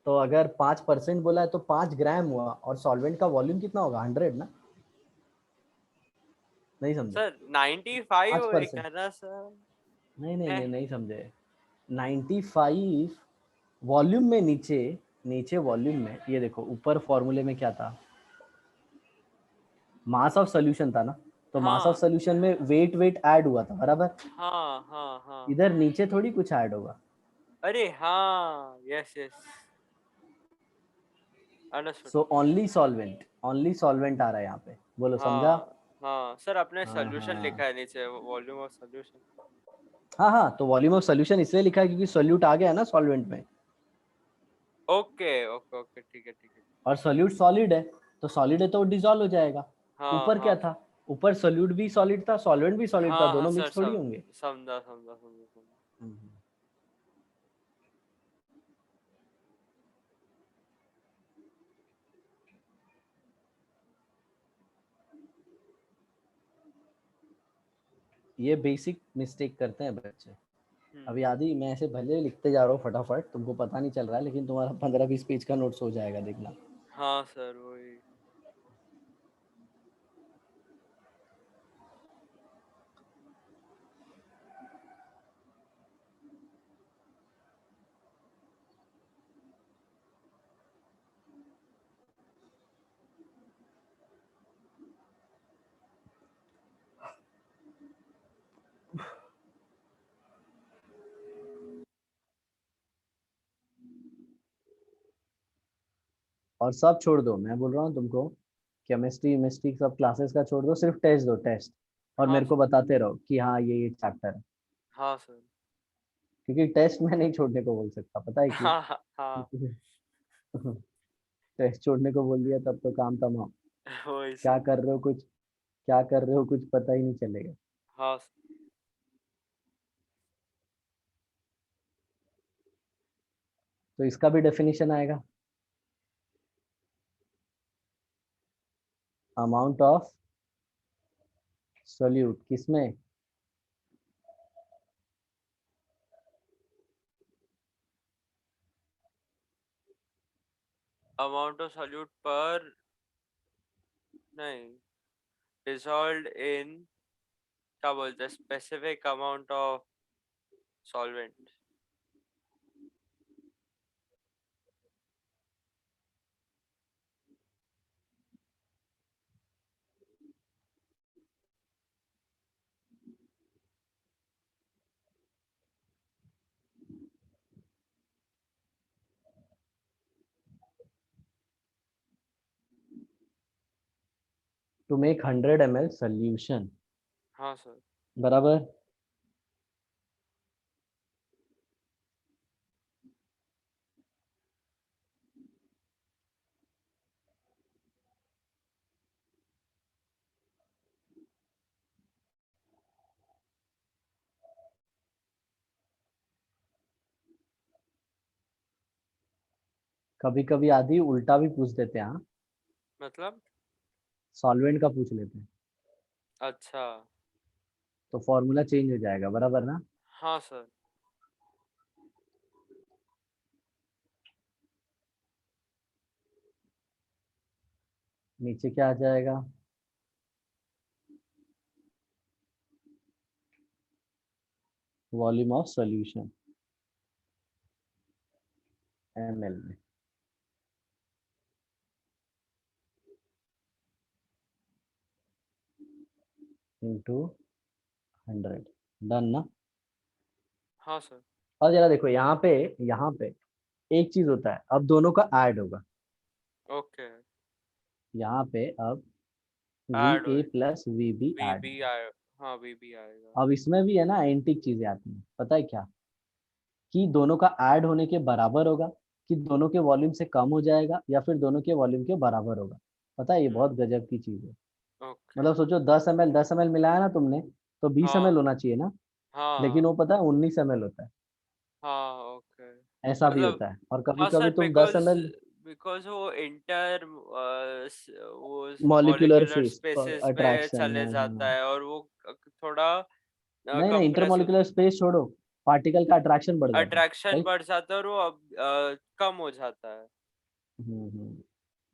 तो अगर 5% बोला है तो 5 ग्राम हुआ, और सॉल्वेंट का वॉल्यूम कितना होगा? 100 ना? नहीं समझे? सर 95 5%। है ना सर? नहीं नहीं है नहीं नहीं समझे। 95 वॉल्यूम में, नीचे नीचे वॉल्यूम में, ये देखो ऊपर फॉर्मूले में क्या था, मास ऑफ सोल्यूशन था ना, तो मास ऑफ हाँ सोल्यूशन में वेट ऐड हुआ था, बराबर? हाँ हाँ हाँ। इधर नीचे थोड़ी कुछ ऐड होगा। अरे हाँ, yes yes, understood. So only solvent आ रहा है यहाँ पे, बोलो समझा? हाँ हाँ सर, आपने हाँ सोल्यूशन लिखा हाँ है नीचे, वॉल्यूम ऑफ सोल्यूशन। हाँ हाँ, तो वॉल्यूम ऑफ सोल्यूशन इसलिए लिखा है क्योंकि सोल्यूट आ गया ना सॉल्वेंट में, ओके ओके ओके, ठीक है ठीक है। और सोल्यूट सॉलिड है, तो सॉलिड है तो डिजोल्व हो जाएगा। हाँ ऊपर क्या हाँ था? ऊपर सोल्यूट भी सॉलिड था, सॉल्वेंट भी सॉलिड था, हाँ हाँ दोनों सर, मिक्स थोड़ी सब होंगे। समझा समझा समझा समझा। हम्म। ये बेसिक मिस्टेक करते हैं बच्चे। अभी हम्म। आदि मैं ऐसे भले लिखते जा रहा हूँ फटाफट, तुमको पता नहीं चल रहा है, लेकिन तुम्हारा 15-20 पेज का नोट्स हो जाएगा, देखना। हाँ सर, वही। और सब छोड़ दो, मैं बोल रहा हूँ तुमको, केमिस्ट्री मिस्ट्री सब क्लासेस का छोड़ दो, सिर्फ टेस्ट दो, टेस्ट। और हाँ मेरे को सर। बताते रहो कि हाँ ये चैप्टर है, हाँ सर। क्योंकि टेस्ट मैं नहीं छोड़ने को बोल सकता, पता है क्यों? हाँ हाँ हाँ। टेस्ट छोड़ने को बोल दिया तब तो काम तमाम। वही क्या सर। कर रहे हो कुछ, क्या कर रहे हो कुछ पता ही नहीं चलेगा। हाँ सर। तो इसका भी डेफिनेशन आएगा, अमाउंट ऑफ सोल्यूट किसमें? अमाउंट ऑफ सॉल्यूट पर, नहीं, डिसॉल्व्ड इन, क्या बोलते हैं, specific amount of solvent. To make 100 ml solution, हाँ सर। बराबर? कभी कभी आदि उल्टा भी पूछ देते हैं, हाँ, मतलब? सॉल्वेंट का पूछ लेते हैं, अच्छा। तो फॉर्मूला चेंज हो जाएगा, बराबर ना? हाँ सर। नीचे क्या आ जाएगा? वॉल्यूम ऑफ सॉल्यूशन ml में, इंटू 100। डन ना? हाँ सर। और जरा देखो यहाँ पे एक चीज होता है, अब दोनों का ऐड होगा। ओके। यहाँ पे अब वी ऐड ए होएगा। Plus V B V add B होगा। आए, हाँ वी बी आएगा। अब इसमें भी है ना एंटिक चीजें आती हैं, पता है क्या? कि दोनों का ऐड होने के बराबर होगा, कि दोनों के वॉल्यूम से कम हो जाएगा, या फिर दोनों के वॉल्यूम के बराबर होगा। पता है, ये बहुत हम्म। गजब की चीज है। ओके। मतलब सोचो 10 ml मिलाया ना तुमने, तो 20 ml हाँ होना चाहिए ना, लेकिन हाँ वो पता है 19 ml होता है। हाँ। ओके। ऐसा भी मतलब, होता है, और कभी हाँ कभी सर, तुम 10 ml बिकॉज वो इंटर वो मॉलिक्यूलर मॉलिक्यूलर फेस स्पेसेस में अट्रैक्शन चले है, जाता हाँ। है, और वो थोड़ा नहीं नहीं, कंप्रेस। इंटरमॉलिक्यूलर स्पेस छोड़ो, पार्टिकल का अट्रैक्शन बढ़ जाता है, अट्रैक्शन राइट? बढ़ जाता है और वो अब कम हो जाता है।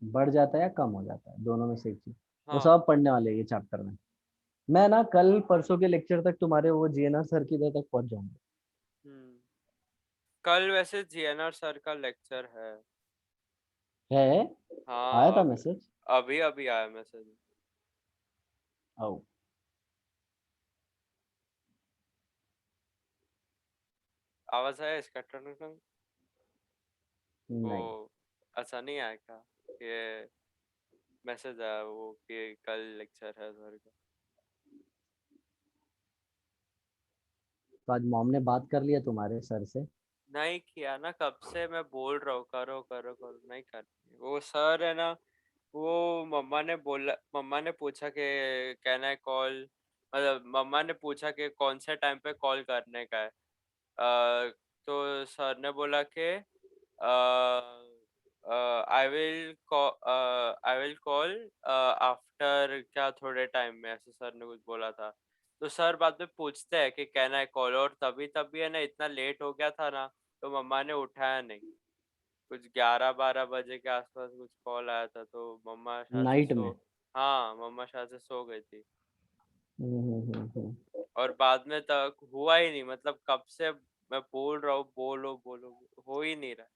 बढ़ जाता है या कम हो जाता है, दोनों में से एक चीज। वो हाँ। सब पढ़ने वाले हैं ये चैप्टर में। मैं ना कल परसों के लेक्चर तक तुम्हारे वो जीएनआर सर की इधर तक पहुंच जाऊंगा। हम्म। कल वैसे जीएनआर सर का लेक्चर है। है? आया हाँ, था अभी मैसेज? अभी अभी आया मैसेज। आओ। आवाज आया इसका टन टन? वो नहीं। ऐसा नहीं आया क्या? ये मैसेज आया वो कि कल लेक्चर है सर का। तो आज मॉम ने बात कर लिया तुम्हारे सर से? नहीं किया ना, कब से मैं बोल रहा हूँ करो करो करो, नहीं कर रही। वो सर है ना, वो मम्मा ने पूछा कि कैन आई कॉल, मतलब मम्मा ने पूछा कि कौन से टाइम पे कॉल करने का है। तो सर ने बोला कि आई विल कॉल आफ्टर, क्या थोड़े टाइम में, ऐसे सर ने कुछ बोला था। तो सर बाद में पूछते हैं कि कैन आई कॉल, और तभी तभी है ना इतना लेट हो गया था ना, तो मम्मा ने उठाया नहीं। कुछ 11-12 बजे के आसपास कुछ कॉल आया था, तो मम्मा शायद से नाइट सो, में? हाँ मम्मा शायद से सो गई थी। हम्म। और बाद में तक हुआ ही नहीं, मतलब कब से मैं बोल रहा हूँ बोलो बोलो, हो ही नहीं रहा।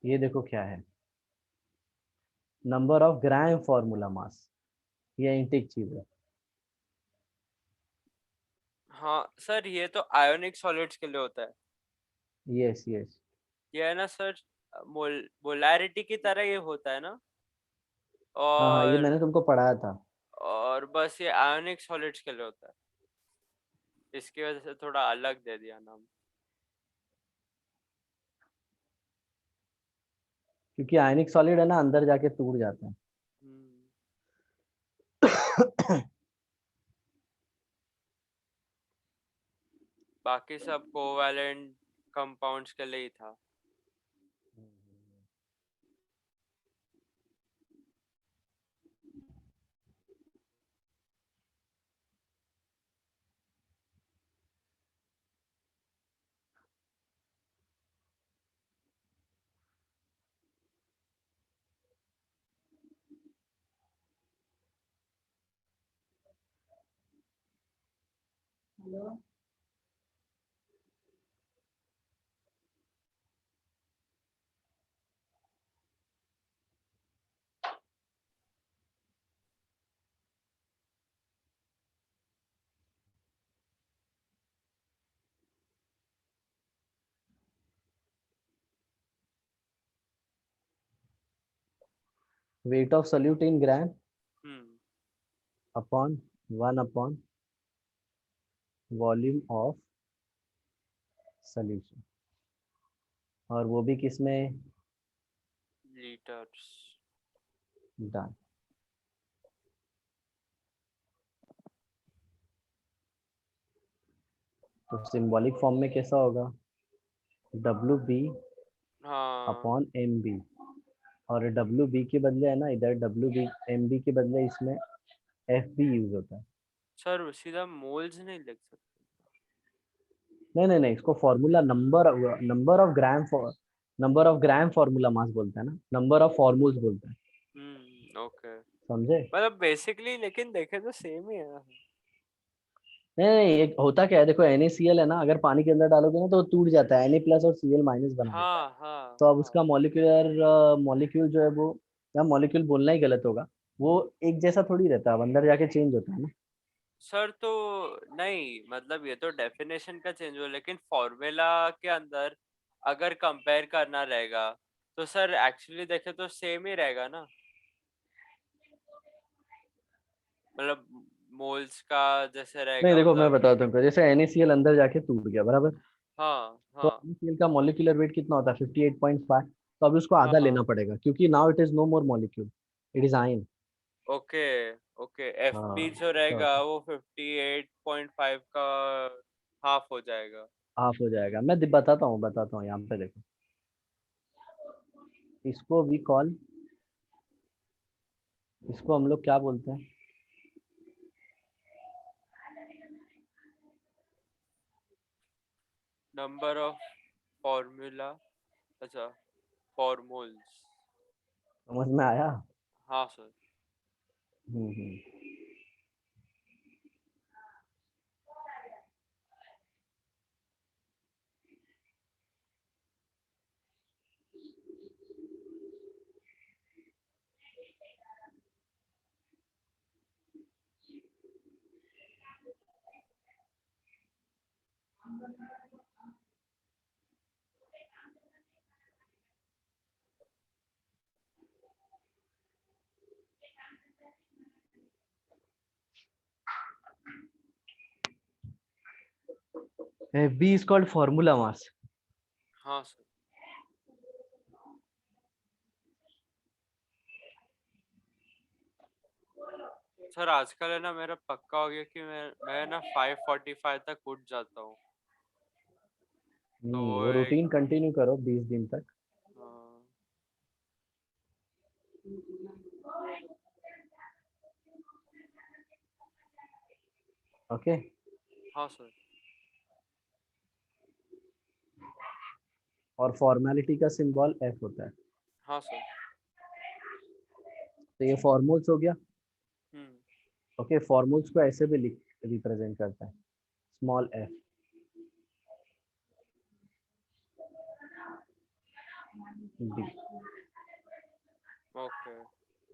ये देखो क्या है, number of gram formula mass, ये इंटेक चीज है। हाँ सर, ये तो आयोनिक सॉलिड्स के लिए होता है। Yes yes. ये है ना सर, मोलैरिटी की तरह ये होता है ना। हाँ हाँ, ये और मैंने तुमको पढ़ाया था। बस ये आयोनिक सॉलिड्स के लिए होता है, इसकी वजह से थोड़ा अलग दे दिया नाम। क्योंकि आयनिक सॉलिड है ना, अंदर जाके टूट जाते हैं। हम्म। बाकी सब कोवैलेंट कंपाउंड्स के लिए ही था। Weight of solute in gram hmm. Upon 1 upon volume of solution, और वो भी किस में? लीटर्स। डन। तो सिंबॉलिक फॉर्म में कैसा होगा? डब्ल्यू बी हाँ अपॉन एम बी, और डब्ल्यू बी के बदले है ना, इधर डब्ल्यू बी एम बी के बदले इसमें एफ बी यूज होता है। सर, सीधा मोल्स नहीं लिख सकते? नहीं नहीं नहीं, इसको formula number, number of gram formula mass बोलते हैं ना, नंबर ऑफ फॉर्मूल्स बोलते हैं। ओके। समझे? मतलब बेसिकली लेकिन देखे तो सेम ही है ना। नहीं नहीं, एक होता क्या है, देखो NaCl है ना, अगर पानी के अंदर डालोगे ना तो वो टूट जाता है, Na प्लस और Cl माइनस बना देता है। हाँ हाँ तो अब हाँ। उसका मॉलिक्यूल जो है वो, या मॉलिक्यूल बोलना ही गलत होगा, वो एक जैसा थोड़ी रहता है, अब अंदर जाके चेंज होता है ना। सर तो नहीं, मतलब ये तो डेफिनेशन का चेंज हो, लेकिन फॉर्मूला के अंदर अगर कंपेयर करना रहेगा तो सर एक्चुअली देखे तो सेम ही रहेगा ना। मतलब मोल्स का जैसे नहीं रहेगा देखो, मैं उधर। बताता हूँ तुमको, जैसे NaCl अंदर जाके टूट गया बराबर, हाँ तो हाँ NaCl का मॉलिक्यूलर वेट कितना होता है? 58.5। तो अभी उसको आधा हाँ। लेना पड़ेगा, क्योंकि now it is no more molecule, it is ion. Okay okay, हाँ, एफपी जो क्या रहेगा होता है, वो 58.5 का हाफ हो जाएगा। हाफ हो जाएगा। मैं बताता हूँ यहाँ पे देखो, इसको वी कॉल, इसको हम लोग क्या बोलते हैं, नंबर ऑफ फॉर्मूला, अच्छा, फॉर्मूल्स। समझ में आया। हाँ sir. Hmm. B is called formula mass. हाँ सर। सर आजकल है ना मेरा पक्का हो गया कि मैं ना 5:45 तक उठ जाता हूँ। तो वो वो एक, रूटीन कंटिन्यू करो 20 दिन तक। हाँ। ओके। हाँ सर। और फॉर्मेलिटी का सिंबल एफ होता है। हाँ सर। तो ये फॉर्मूल्स हो गया। हम्म। ओके, फॉर्मूल्स को ऐसे भी लिख रिप्रेजेंट करता है, small F, D. Okay.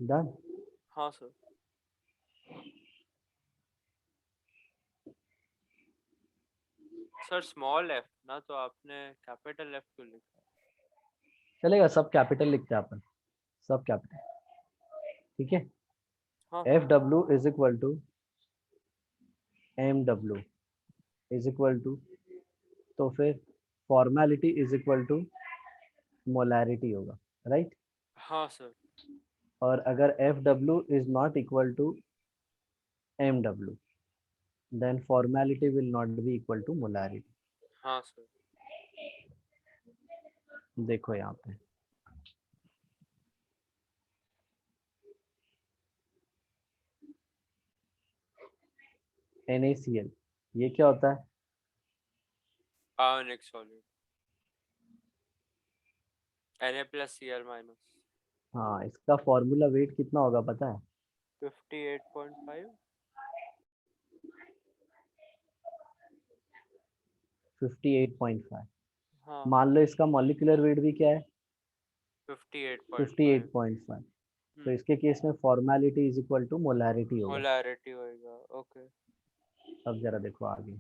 Done. हाँ सर। सर स्मॉल एफ ना, तो आपने कैपिटल एफ क्यों लिखा? चलेगा, सब कैपिटल लिखते हैं अपन, सब कैपिटल। ठीक है। हाँ F sir. W is equal to M W is equal to, तो फिर formality is equal to molarity होगा, राइट। हाँ सर। और अगर F W is not equal to M W, then formality will not be equal to molarity. हाँ sir. देखो यहाँ पे NaCl, ये क्या होता है? Ionic solid, Na+Cl-। हाँ, इसका फॉर्मूला वेट कितना होगा पता है? 58.5। 58.5। हाँ। मान लो इसका मॉलिक्यूलर वेट भी क्या है? 58.5। 58.5। तो हम्म। इसके केस में formality is equal to molarity होगा। मोलैरिटी होएगा, ओके। अब जरा देखो आगे,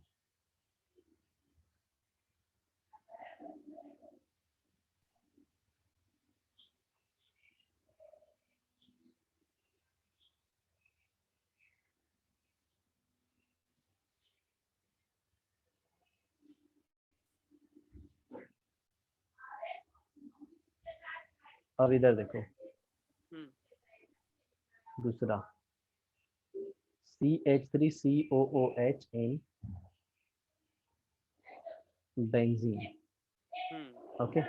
अब इधर देखो, हम्म। दूसरा CH3COOH in benzene. Hmm. Okay,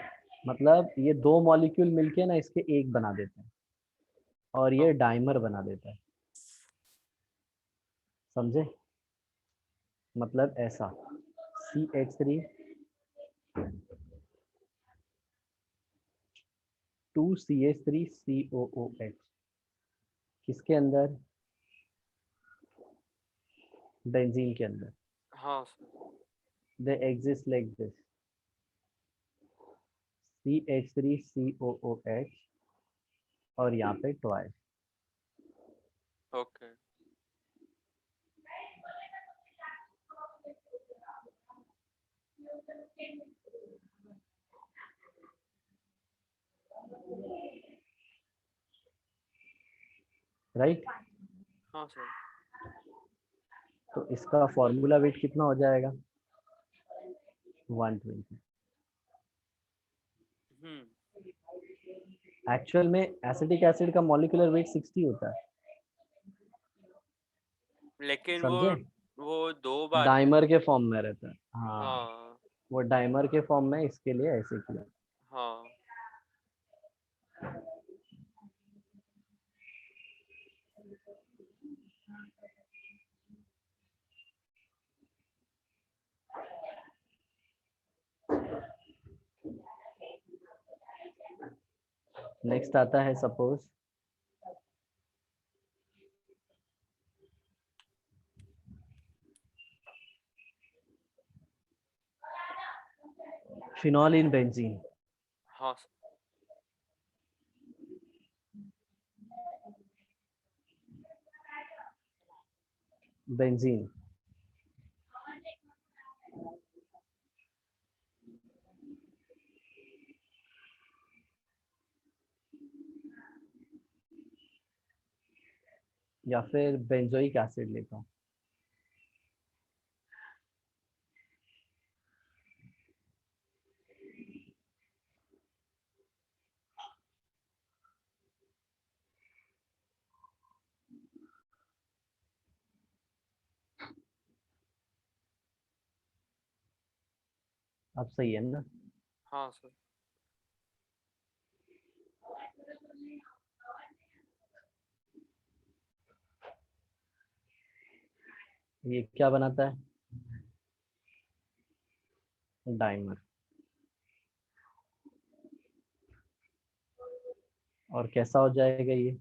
मतलब ये दो मॉलिक्यूल मिलके ना इसके एक बना देते हैं, और ये ओके। डाइमर बना देता है, समझे? मतलब ऐसा, CH3 2CH3COOH किसके अंदर? बेंजीन के अंदर। हाँ sir. They exist like this, CH3COOH और यहाँ पे ट्वाइस। ओके। राइट। हाँ सर। तो इसका फॉर्मूला वेट कितना हो जाएगा? 120। हम्म। एक्चुअल में एसिटिक एसिड का मॉलिक्यूलर वेट 60 होता है, लेकिन समझे? वो 2 बार में। डाइमर के फॉर्म में रहता है। हाँ, हाँ, वो डाइमर के फॉर्म में, इसके लिए ऐसे किया। हाँ। नेक्स्ट आता है सपोज फिनॉल इन बेंजीन। हाँ सर। बेंजीन या फिर बेंजोइक एसिड लेता हूँ। अब सही है ना? हाँ सर। ये क्या बनाता है? डाइमर। और कैसा हो जाएगा ये?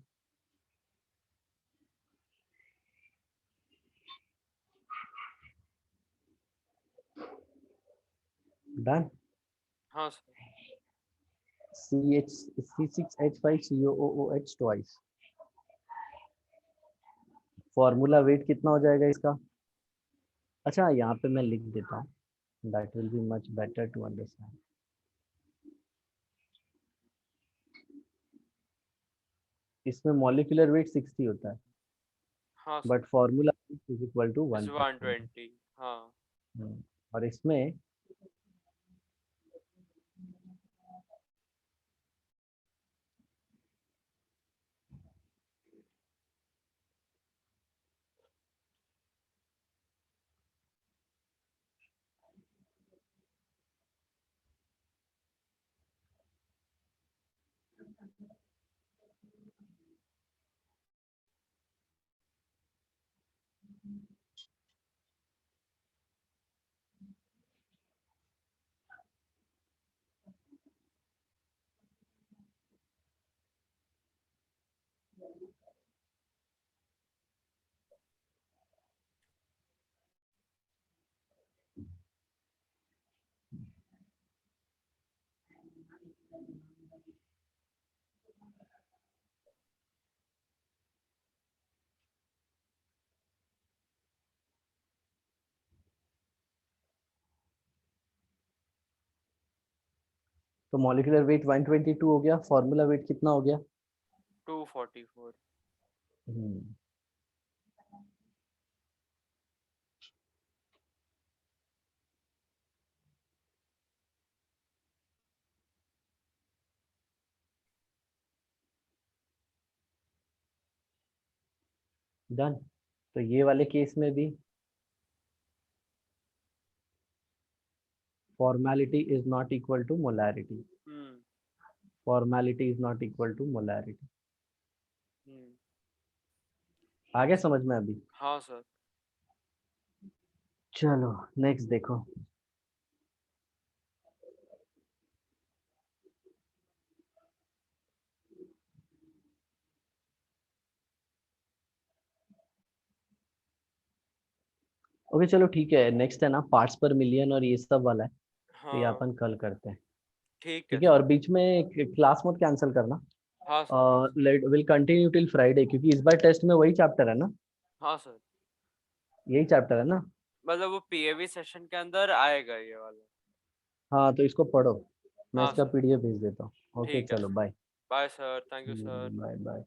डन। हाँ sir. C6H5COOH twice. Formula wait कितना हो जाएगा इसका? अच्छा, यहाँ पे मैं लिख देता हूँ, that will be much better to understand. इसमें मॉलिक्यूलर वेट 60 होता है, हाँ sir. But formula is equal to is 120। 120। हाँ। और इसमें तो मॉलिक्यूलर वेट 122 हो गया, फॉर्मूला वेट कितना हो गया? 244। डन। तो ये वाले केस में भी formality is not equal to molarity. Hmm. Formality is not equal to molarity. हम्म। आगे समझ में अभी? हाँ सर। चलो नेक्स्ट देखो। ओके चलो ठीक है, नेक्स्ट है ना पार्ट्स पर मिलियन और ये सब वाला है, तो ये हाँ। अपन कल करते हैं। ठीक है ठीक है, सर। और बीच में क्लास मत कैंसिल करना। हाँ सर। हाँ sir. Will continue till Friday, क्योंकि इस बार टेस्ट में वही चैप्टर है ना? हाँ सर। यही चैप्टर है ना? मतलब वो पीएवी सेशन के अंदर आएगा ये वाला। हाँ, तो इसको पढ़ो, मैं हाँ इसका सर। पीडीएफ भेज देता हूँ। ओके ठीक है चलो sir. Bye. Bye sir, thank you sir. Bye bye.